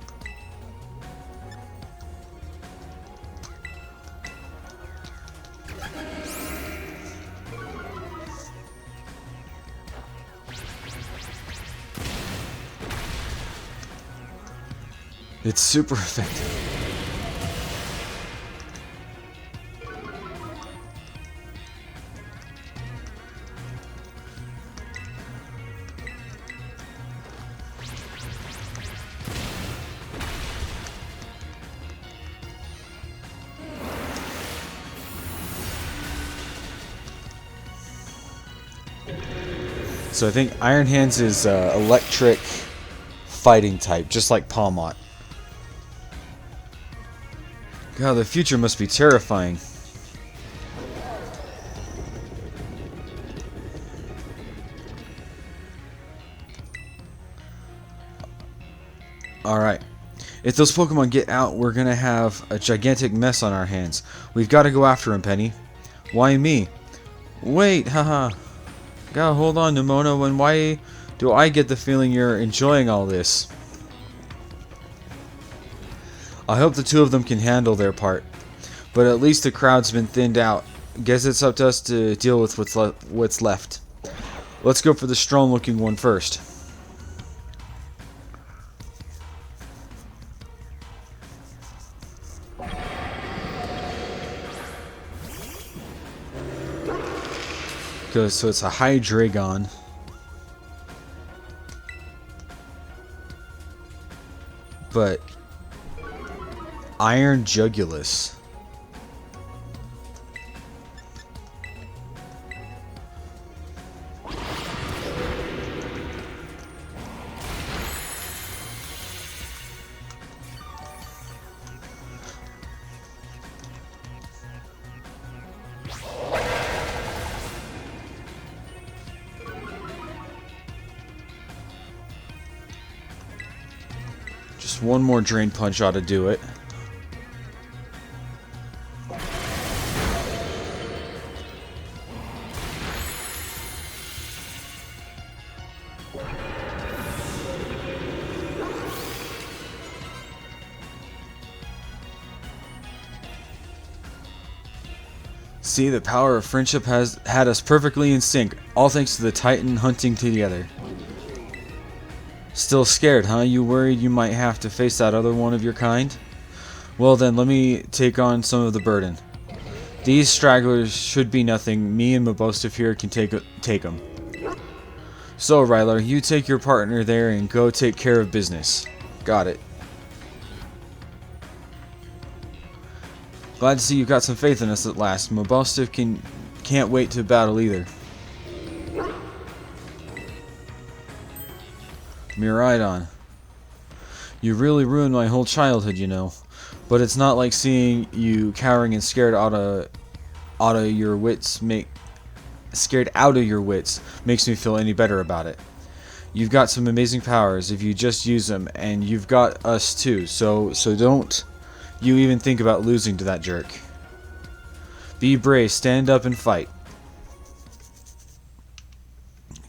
It's super effective. So I think Iron Hands is electric fighting type, just like Palmot. God, the future must be terrifying. Alright. If those Pokemon get out, we're gonna have a gigantic mess on our hands. We've got to go after him, Penny. Why me? Wait, haha. God, hold on, Nimona. When why do I get the feeling you're enjoying all this? I hope the two of them can handle their part. But at least the crowd's been thinned out. Guess it's up to us to deal with what's left. Let's go for the strong-looking one first. So it's a Hydreigon. But Iron Jugulus. Just one more Drain Punch ought to do it. See, the power of friendship has had us perfectly in sync, all thanks to the Titan hunting together. Still scared, huh? You worried you might have to face that other one of your kind? Well then, let me take on some of the burden. These stragglers should be nothing. Me and Mabostif here can take them. So, Rylar, you take your partner there and go take care of business. Got it. Glad to see you got some faith in us at last. Mabostif can't wait to battle either. Miraidon. You really ruined my whole childhood, you know. But it's not like seeing you cowering and scared out of your wits makes me feel any better about it. You've got some amazing powers if you just use them, and you've got us too. So don't you even think about losing to that jerk. Be brave, stand up and fight.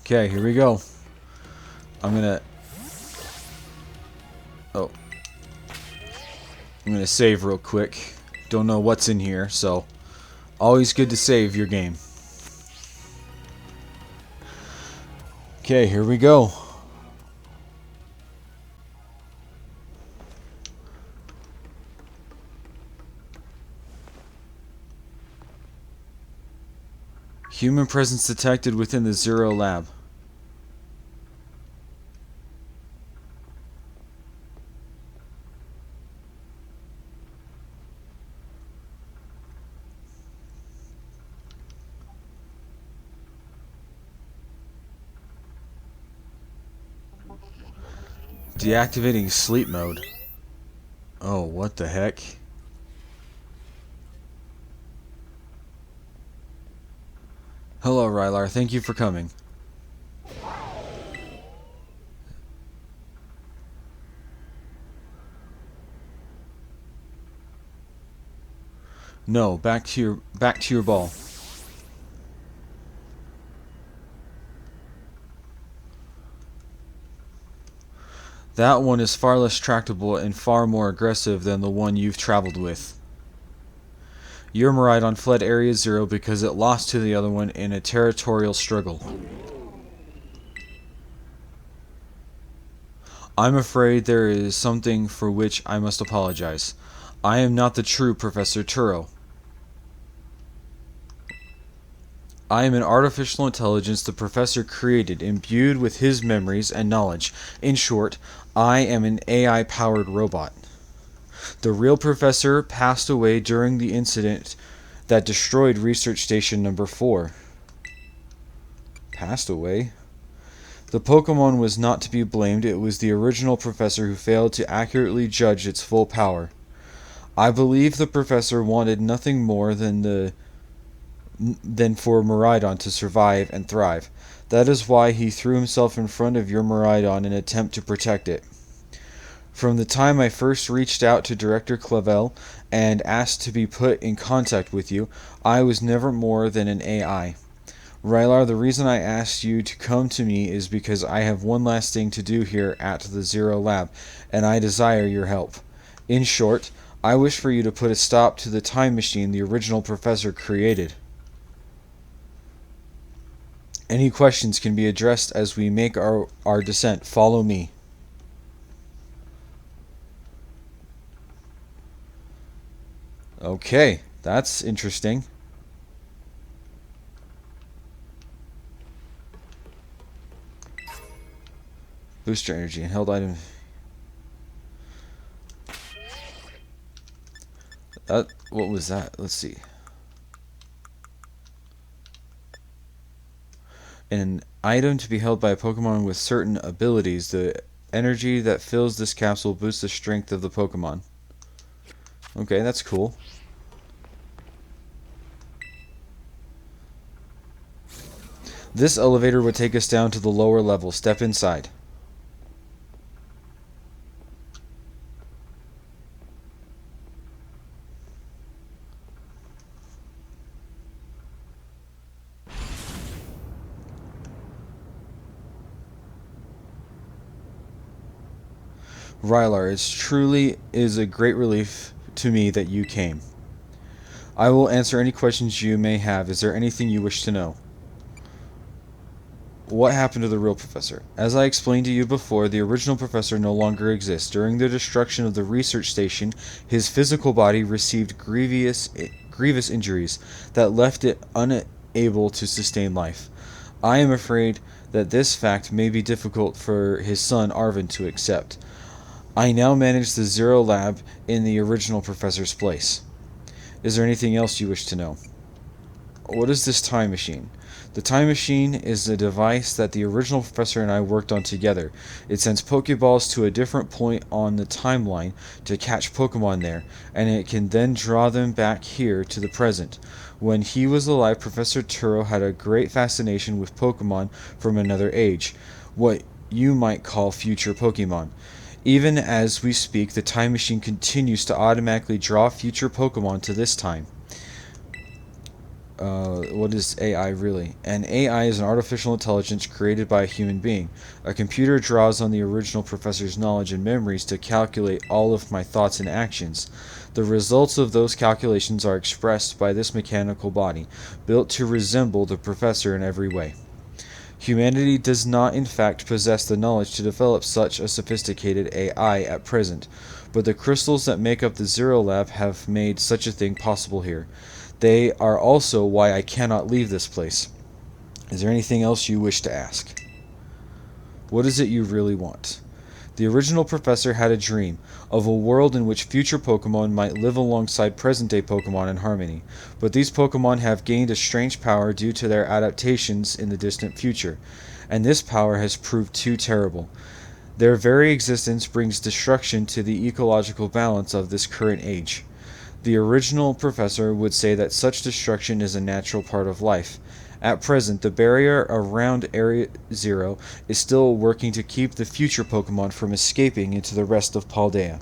Okay, here we go. I'm gonna save real quick. Don't know what's in here, so always good to save your game. Okay, here we go. Human presence detected within the Zero Lab. Deactivating sleep mode. Oh, what the heck? Hello, Rylar. Thank you for coming. No, back to your ball. That one is far less tractable and far more aggressive than the one you've traveled with. Your Miraidon fled Area Zero because it lost to the other one in a territorial struggle. I'm afraid there is something for which I must apologize. I am not the true Professor Turo. I am an artificial intelligence the Professor created, imbued with his memories and knowledge. In short, I am an AI-powered robot. The real Professor passed away during the incident that destroyed Research Station Number 4. Passed away? The Pokémon was not to be blamed. It was the original Professor who failed to accurately judge its full power. I believe the Professor wanted nothing more than for Miraidon to survive and thrive. That is why he threw himself in front of your Miraidon in an attempt to protect it. From the time I first reached out to Director Clavel and asked to be put in contact with you, I was never more than an AI. Rylar, the reason I asked you to come to me is because I have one last thing to do here at the Zero Lab, and I desire your help. In short, I wish for you to put a stop to the time machine the original Professor created. Any questions can be addressed as we make our descent. Follow me. Okay, that's interesting. Booster energy and held item. What was that? Let's see. An item to be held by a Pokemon with certain abilities. The energy that fills this capsule boosts the strength of the Pokemon. Okay, that's cool. This elevator would take us down to the lower level. Step inside. Rylar, it truly is a great relief to me that you came. I will answer any questions you may have. Is there anything you wish to know? What happened to the real professor? As I explained to you before, the original professor no longer exists. During the destruction of the research station, his physical body received grievous injuries that left it unable to sustain life. I am afraid that this fact may be difficult for his son Arvin to accept. I now manage the Zero Lab in the original professor's place. Is there anything else you wish to know? What is this time machine? The time machine is a device that the original professor and I worked on together. It sends Pokeballs to a different point on the timeline to catch Pokemon there, and it can then draw them back here to the present. When he was alive, Professor Turo had a great fascination with Pokemon from another age, what you might call future Pokemon. Even as we speak, the time machine continues to automatically draw future Pokemon to this time. What is AI really? An AI is an artificial intelligence created by a human being. A computer draws on the original professor's knowledge and memories to calculate all of my thoughts and actions. The results of those calculations are expressed by this mechanical body, built to resemble the professor in every way. Humanity does not in fact possess the knowledge to develop such a sophisticated AI at present, but the crystals that make up the Zero Lab have made such a thing possible here. They are also why I cannot leave this place. Is there anything else you wish to ask? What is it you really want? The original professor had a dream of a world in which future Pokemon might live alongside present-day Pokemon in harmony, but these Pokemon have gained a strange power due to their adaptations in the distant future, and this power has proved too terrible. Their very existence brings destruction to the ecological balance of this current age. The original professor would say that such destruction is a natural part of life. At present, the barrier around Area Zero is still working to keep the future Pokemon from escaping into the rest of Paldea.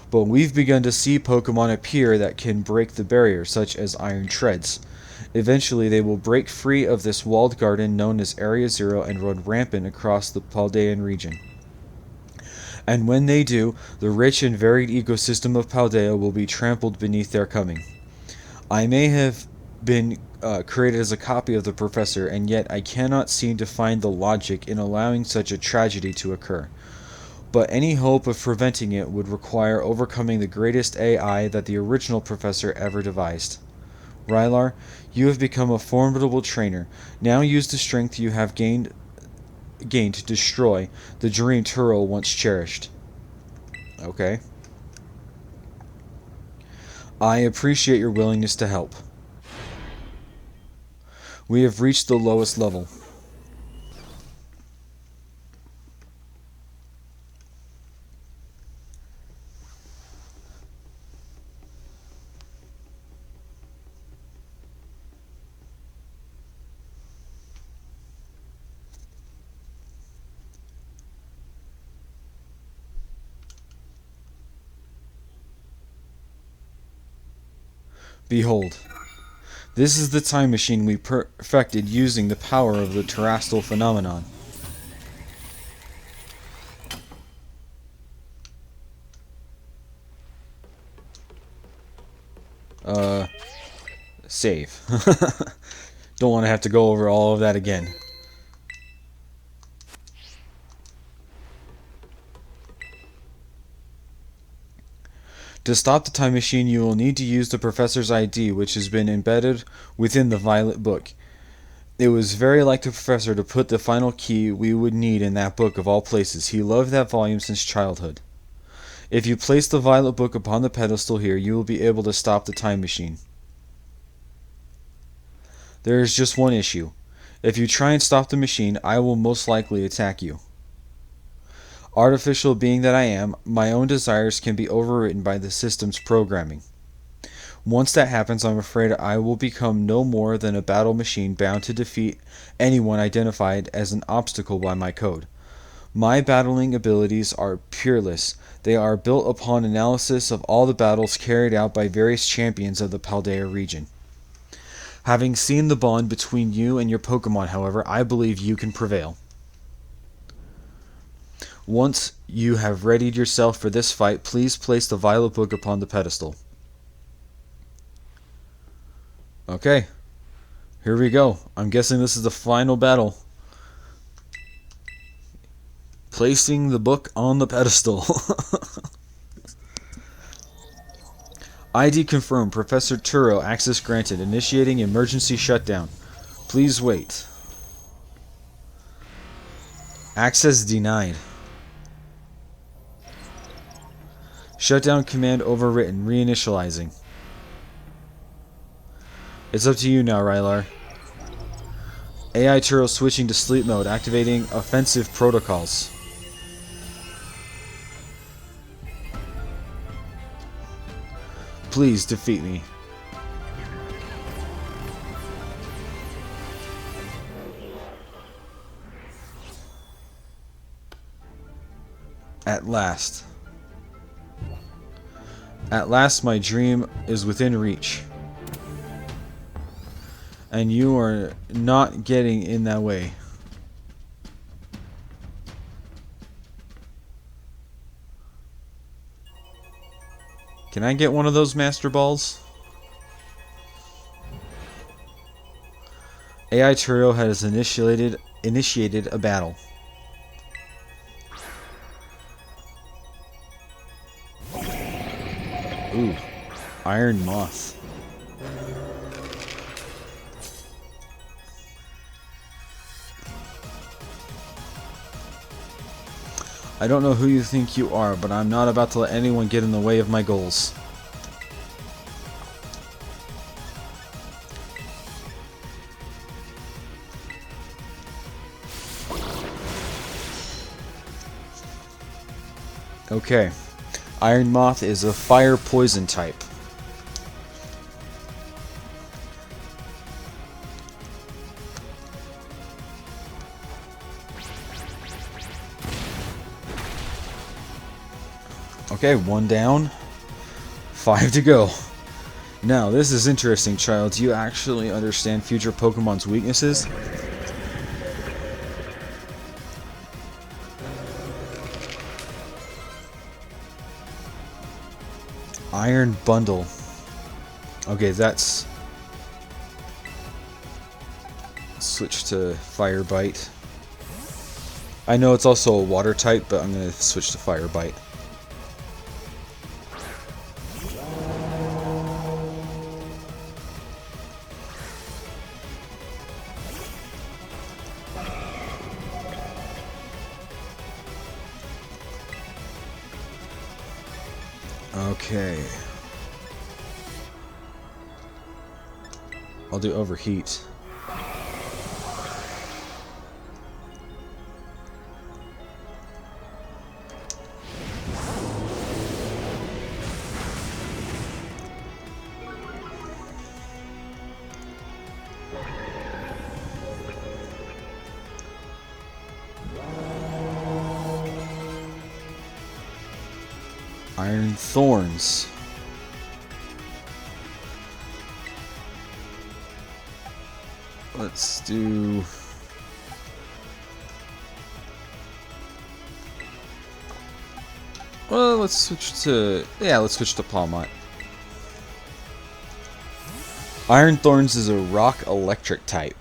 But we've begun to see Pokemon appear that can break the barrier, such as Iron Treads. Eventually, they will break free of this walled garden known as Area Zero and run rampant across the Paldean region. And when they do, the rich and varied ecosystem of Paldea will be trampled beneath their coming. I may have been created as a copy of the professor, and yet I cannot seem to find the logic in allowing such a tragedy to occur. But any hope of preventing it would require overcoming the greatest AI that the original professor ever devised. Rylar, you have become a formidable trainer. Now use the strength you have gained to destroy the dream Turo once cherished. Okay. I appreciate your willingness to help. We have reached the lowest level. Behold, this is the time machine we perfected using the power of the terrestrial phenomenon. Save. Don't want to have to go over all of that again. To stop the time machine, you will need to use the professor's ID, which has been embedded within the Violet book. It was very like the professor to put the final key we would need in that book of all places. He loved that volume since childhood. If you place the Violet book upon the pedestal here, you will be able to stop the time machine. There is just one issue. If you try and stop the machine, I will most likely attack you. Artificial being that I am, my own desires can be overwritten by the system's programming. Once that happens, I'm afraid I will become no more than a battle machine bound to defeat anyone identified as an obstacle by my code. My battling abilities are peerless. They are built upon analysis of all the battles carried out by various champions of the Paldea region. Having seen the bond between you and your Pokemon, however, I believe you can prevail. Once you have readied yourself for this fight, please place the Violet book upon the pedestal. Okay, here we go. I'm guessing this is the final battle. Placing the book on the pedestal. ID confirmed. Professor Turo, access granted. Initiating emergency shutdown. Please wait. Access denied. Shutdown command overwritten. Reinitializing. It's up to you now, Rylar. AI Turo switching to sleep mode. Activating offensive protocols. Please defeat me. At last. At last my dream is within reach. And you are not getting in that way. Can I get one of those Master Balls? AI Turo has initiated a battle. Ooh, Iron Moth. I don't know who you think you are, but I'm not about to let anyone get in the way of my goals. Okay. Iron Moth is a fire poison type. Okay, 1 down, 5 to go. Now, this is interesting, child. Do you actually understand future Pokemon's weaknesses? Iron Bundle. Okay, that's... Switch to Fire Bite. I know it's also a water type, but I'm going to switch to Fire Bite. Okay. I'll do Overheat. Iron Thorns. Let's do... Well, let's switch to... Yeah, let's switch to Palmont. Iron Thorns is a rock electric type.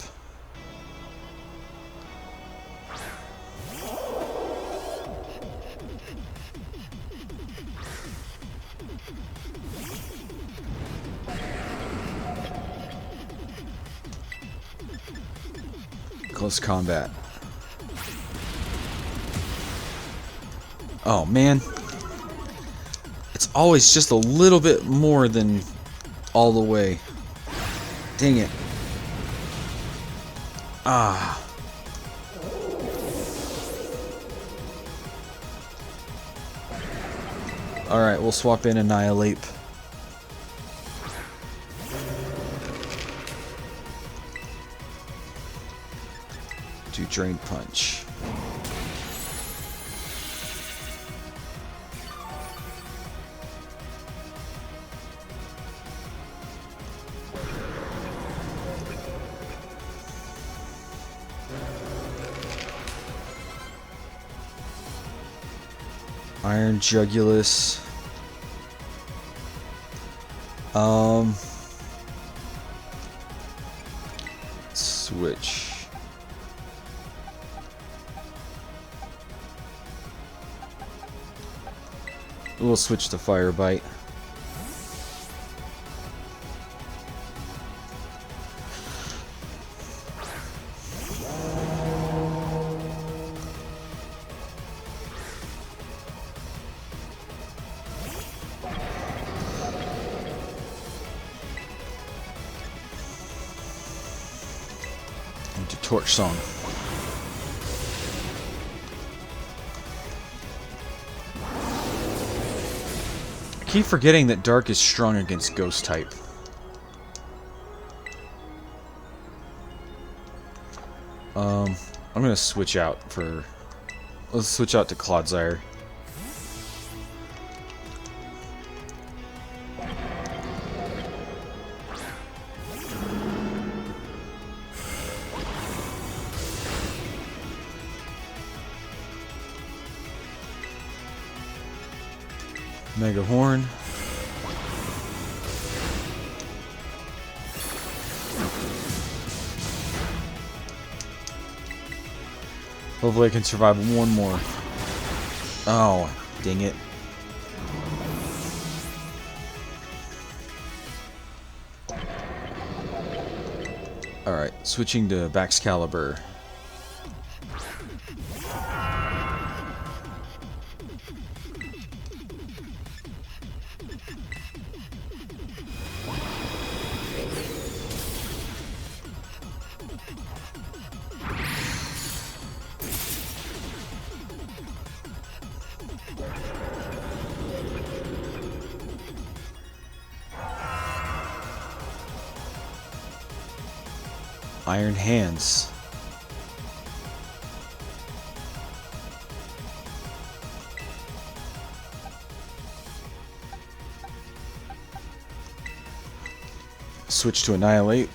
Close combat. Oh man, it's always just a little bit more than all the way. Dang it. Ah. Alright, we'll swap in Annihilate. Do Drain Punch. Iron Jugulus. Switch. We'll switch to Fire Bite. Into Torch Song. I keep forgetting that Dark is strong against Ghost type. I'm gonna switch out for... Let's switch out to Clodsire. Mega Horn. Hopefully I can survive one more. Oh, dang it. Alright, switching to Baxcalibur. Iron Hands. Switch to Annihilate.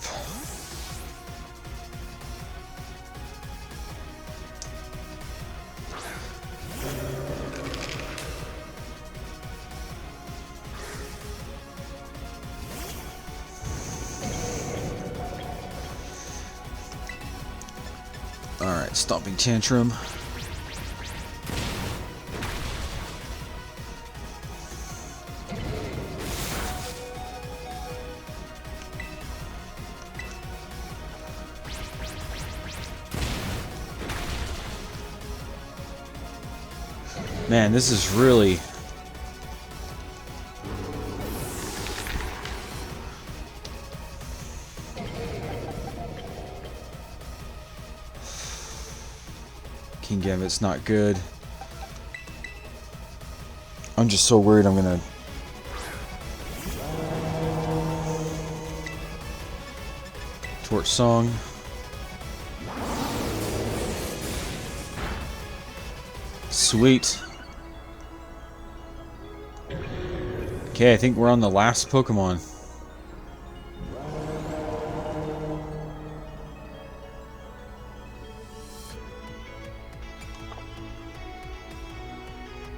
Alright, Stomping Tantrum. Man, this is really... King Gambit's not good. I'm just so worried I'm gonna... Torch Song. Sweet. Okay, I think we're on the last Pokemon.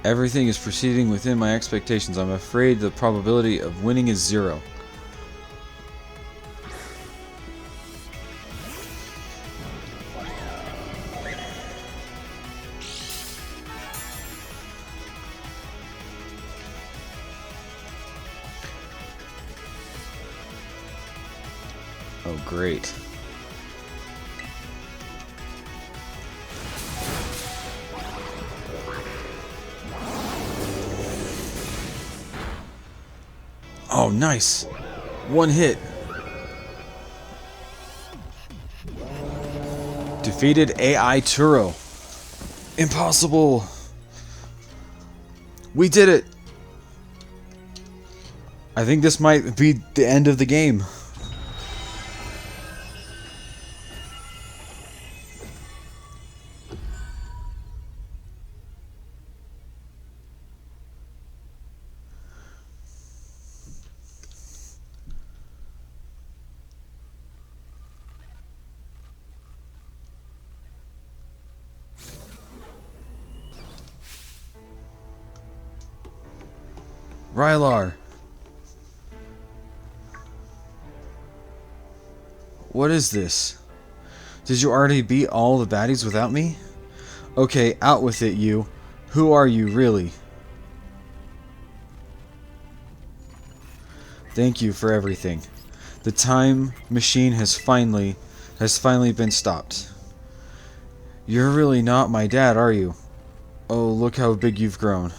Everything is proceeding within my expectations. I'm afraid the probability of winning is 0. Oh, great. Oh, nice. One hit. Defeated AI Turo. Impossible. We did it. I think this might be the end of the game. Rylar! What is this? Did you already beat all the baddies without me? Okay, out with it, you. Who are you, really? Thank you for everything. The time machine has finally been stopped. You're really not my dad, are you? Oh, look how big you've grown.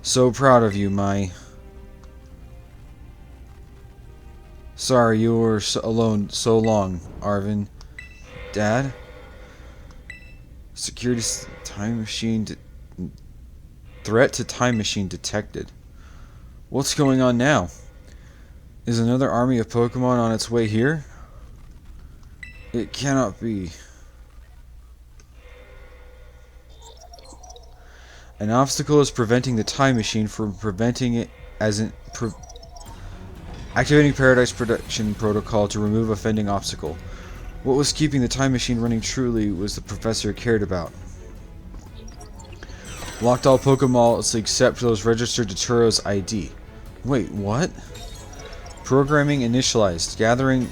So proud of you, Mai. Sorry you were alone so long, Arvin. Dad? Security time machine threat to time machine detected. What's going on now? Is another army of Pokemon on its way here? It cannot be. An obstacle is preventing the time machine from preventing it as in activating Paradise Protection Protocol to remove offending obstacle. What was keeping the time machine running truly was the professor cared about. Locked all Pokeballs except those registered to Turo's ID. Wait, what? Programming initialized. Gathering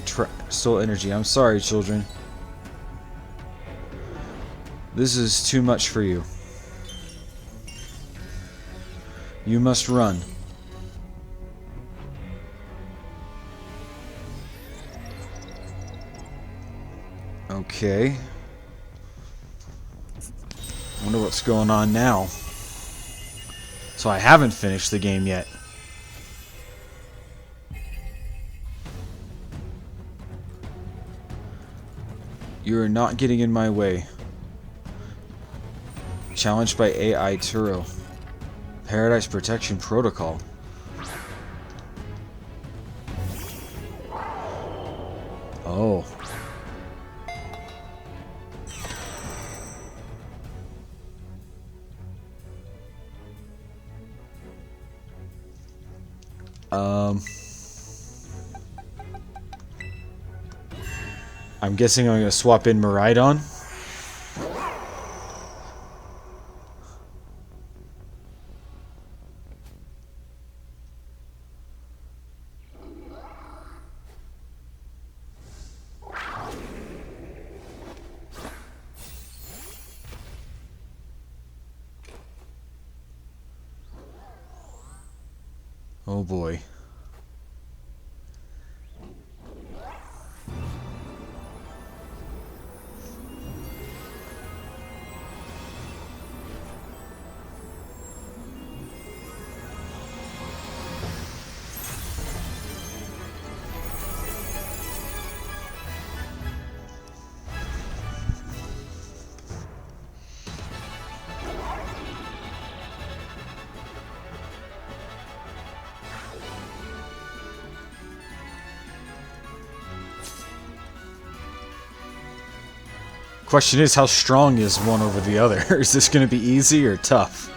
soul energy. I'm sorry, children. This is too much for you. You must run. Okay. Wonder what's going on now. So I haven't finished the game yet. You're not getting in my way. Challenged by AI Turo. Paradise Protection Protocol. Oh. I'm guessing I'm going to swap in Miraidon. Oh boy. Question is, how strong is one over the other? Is this going to be easy or tough?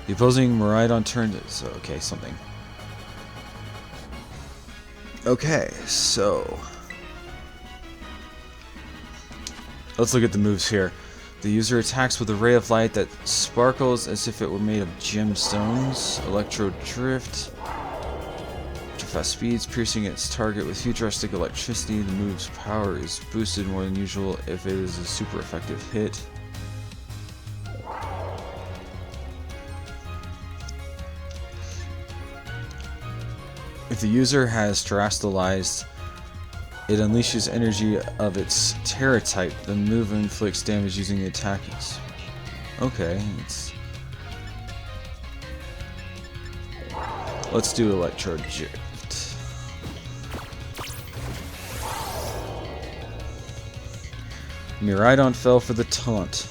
The opposing Miraidon turned it, so okay, something. Okay, so let's look at the moves here. The user attacks with a ray of light that sparkles as if it were made of gemstones. Electro Drift. Fast speeds, piercing its target with futuristic electricity. The move's power is boosted more than usual if it is a super effective hit. If the user has terastallized, it unleashes energy of its Terra type. The move inflicts damage using the attackings. Okay, let's do Electro Drift. Miraidon fell for the taunt.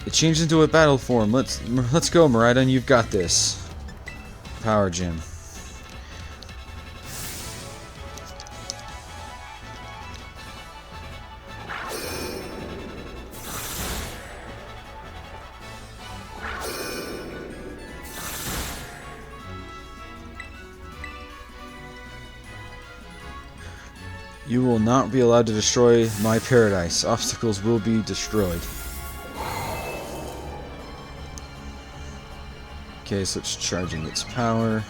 It changed into a battle form. Let's go, Miraidon. You've got this. Power Gem. You will not be allowed to destroy my paradise. Obstacles will be destroyed. Okay, so it's charging its power.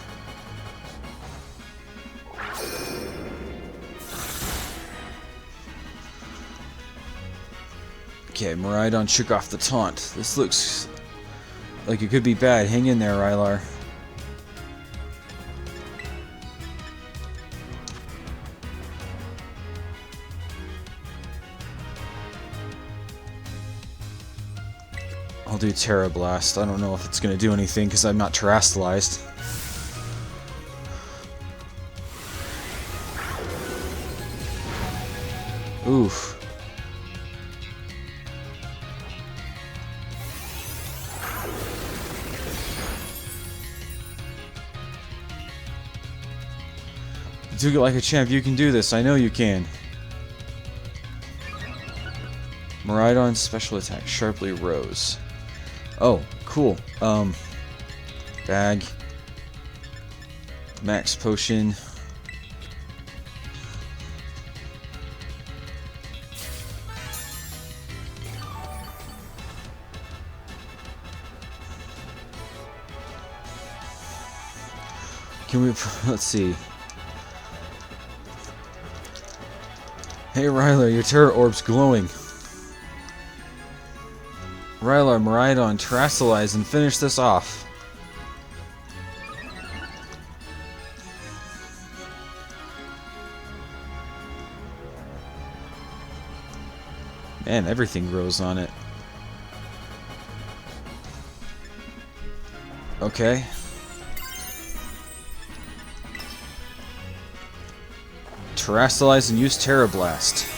Okay, Miraidon shook off the taunt. This looks like it could be bad. Hang in there, Rylar. I'll do Terra Blast. I don't know if it's going to do anything because I'm not terastallized. Oof. You took it like a champ. You can do this. I know you can. Miraidon's special attack sharply rose. Oh, cool. Bag. Max potion. Can we, let's see. Hey Rylar, your Terra Orb's glowing. Rylar, Miraidon, terastallize and finish this off. Man, everything grows on it. Okay. Terastallize and use Terra Blast.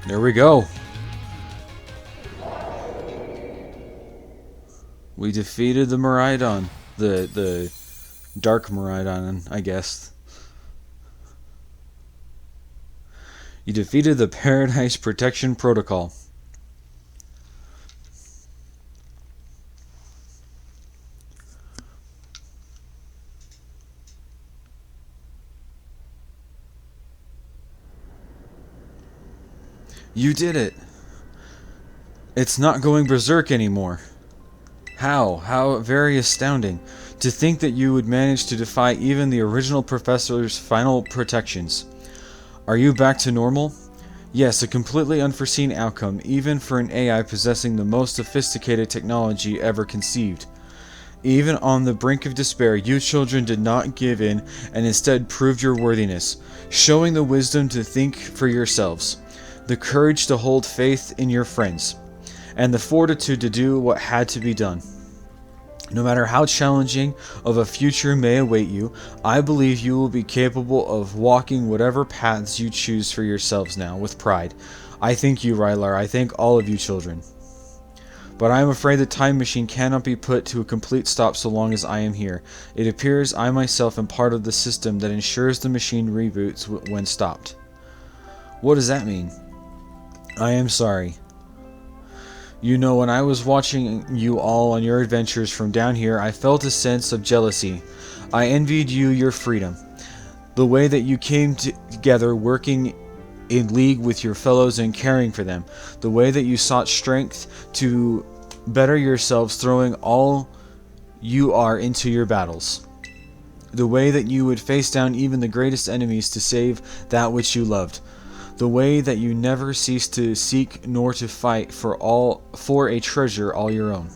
There we go. We defeated the Miraidon. The Dark Miraidon, I guess. You defeated the Paradise Protection Protocol. You did it. It's not going berserk anymore. How? How very astounding. To think that you would manage to defy even the original professor's final protections. Are you back to normal? Yes, a completely unforeseen outcome, even for an AI possessing the most sophisticated technology ever conceived. Even on the brink of despair, you children did not give in and instead proved your worthiness, showing the wisdom to think for yourselves, the courage to hold faith in your friends, and the fortitude to do what had to be done. No matter how challenging of a future may await you, I believe you will be capable of walking whatever paths you choose for yourselves now, with pride. I thank you, Rylar. I thank all of you children. But I am afraid the time machine cannot be put to a complete stop so long as I am here. It appears I myself am part of the system that ensures the machine reboots when stopped. What does that mean? I am sorry. You know, when I was watching you all on your adventures from down here, I felt a sense of jealousy. I envied you your freedom. The way that you came together working in league with your fellows and caring for them. The way that you sought strength to better yourselves, throwing all you are into your battles. The way that you would face down even the greatest enemies to save that which you loved. The way that you never ceased to seek nor to fight for a treasure all your own.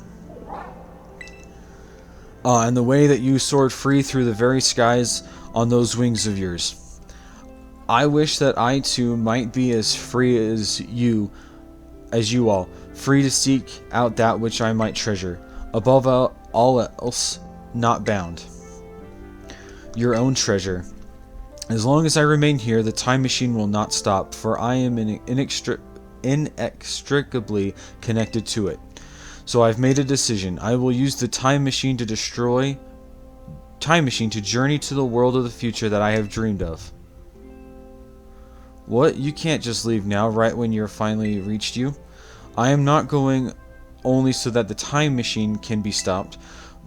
And the way that you soared free through the very skies on those wings of yours. I wish that I too might be as free as you all, free to seek out that which I might treasure, above all else not bound. Your own treasure. As long as I remain here, the time machine will not stop, for I am inextricably connected to it. So I've made a decision. I will use the time machine to journey to the world of the future that I have dreamed of. What? You can't just leave now, right when you're finally reached you? I am not going only so that the time machine can be stopped,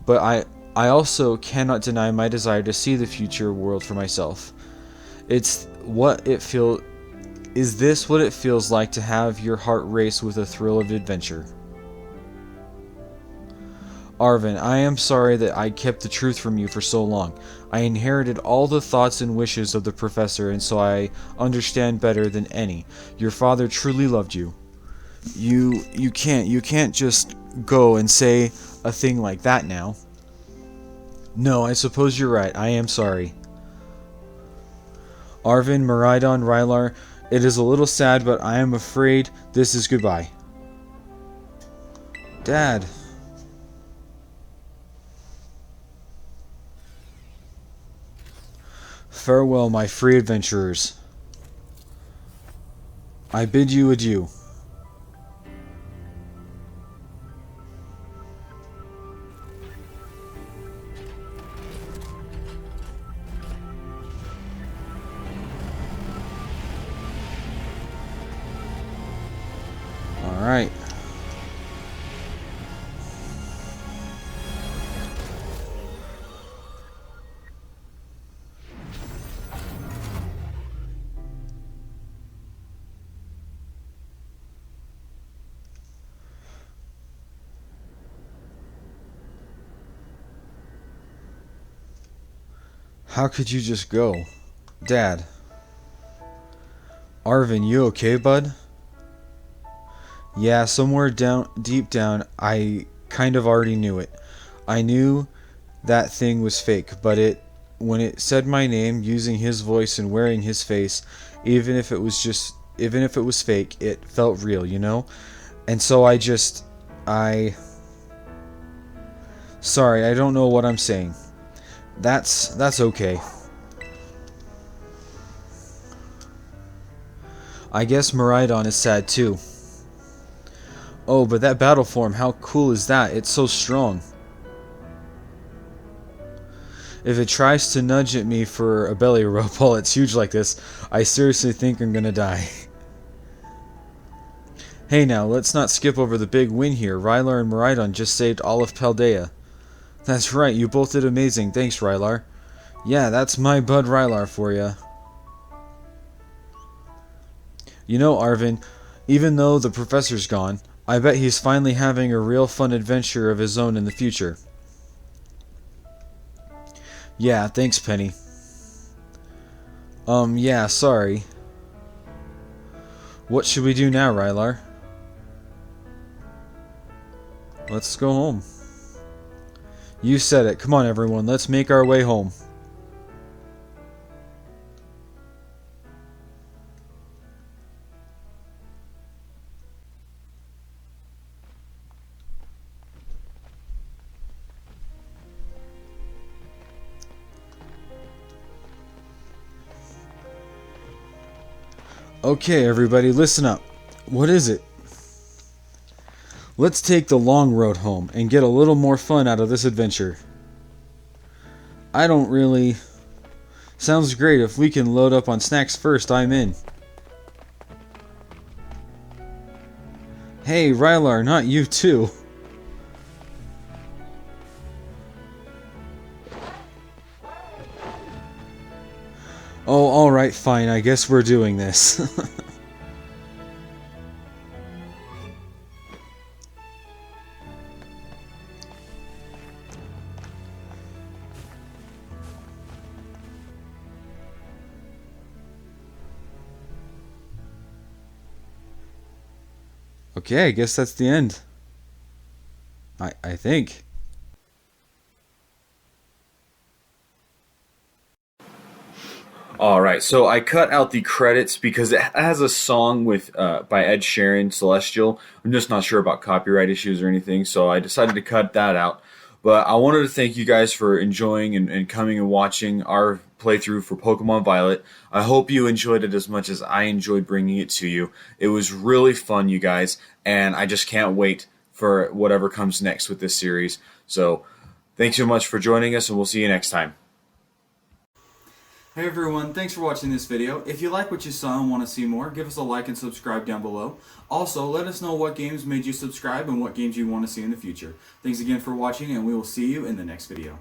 but I also cannot deny my desire to see the future world for myself. Is this what it feels like to have your heart race with a thrill of adventure? Arvin, I am sorry that I kept the truth from you for so long. I inherited all the thoughts and wishes of the professor, and so I understand better than any. Your father truly loved you. You can't just go and say a thing like that now. No, I suppose you're right. I am sorry. Arvin, Miraidon, Rylar, it is a little sad, but I am afraid this is goodbye. Dad. Farewell, my free adventurers. I bid you adieu. Alright. How could you just go? Dad. Arvin, you okay, bud? Yeah, somewhere deep down, I kind of already knew it. I knew that thing was fake, but when it said my name using his voice and wearing his face, even if it was fake, it felt real, you know? And so sorry, I don't know what I'm saying. That's okay. I guess Miraidon is sad too. Oh, but that battle form, how cool is that? It's so strong. If it tries to nudge at me for a belly rub while it's huge like this, I seriously think I'm gonna die. Hey now, let's not skip over the big win here. Rylar and Miraidon just saved all of Paldea. That's right, you both did amazing. Thanks, Rylar. Yeah, that's my bud Rylar for ya. You know, Arvin, even though the professor's gone, I bet he's finally having a real fun adventure of his own in the future. Yeah, thanks, Penny. Yeah, sorry. What should we do now, Rylar? Let's go home. You said it. Come on, everyone. Let's make our way home. Okay, everybody, listen up. What is it? Let's take the long road home and get a little more fun out of this adventure. I don't really... Sounds great. If we can load up on snacks first, I'm in. Hey, Rylar, not you too. Oh, alright, fine. I guess we're doing this. Okay, I guess that's the end. I think. Alright, so I cut out the credits because it has a song with by Ed Sheeran, Celestial. I'm just not sure about copyright issues or anything, so I decided to cut that out. But I wanted to thank you guys for enjoying and coming and watching our playthrough for Pokemon Violet. I hope you enjoyed it as much as I enjoyed bringing it to you. It was really fun, you guys, and I just can't wait for for whatever comes next with this series. So thanks so much for joining us, and we'll see you next time. Hey everyone, thanks for watching this video. If you like what you saw and want to see more, give us a like and subscribe down below. Also, let us know what games made you subscribe and what games you want to see in the future. Thanks again for watching, and we will see you in the next video.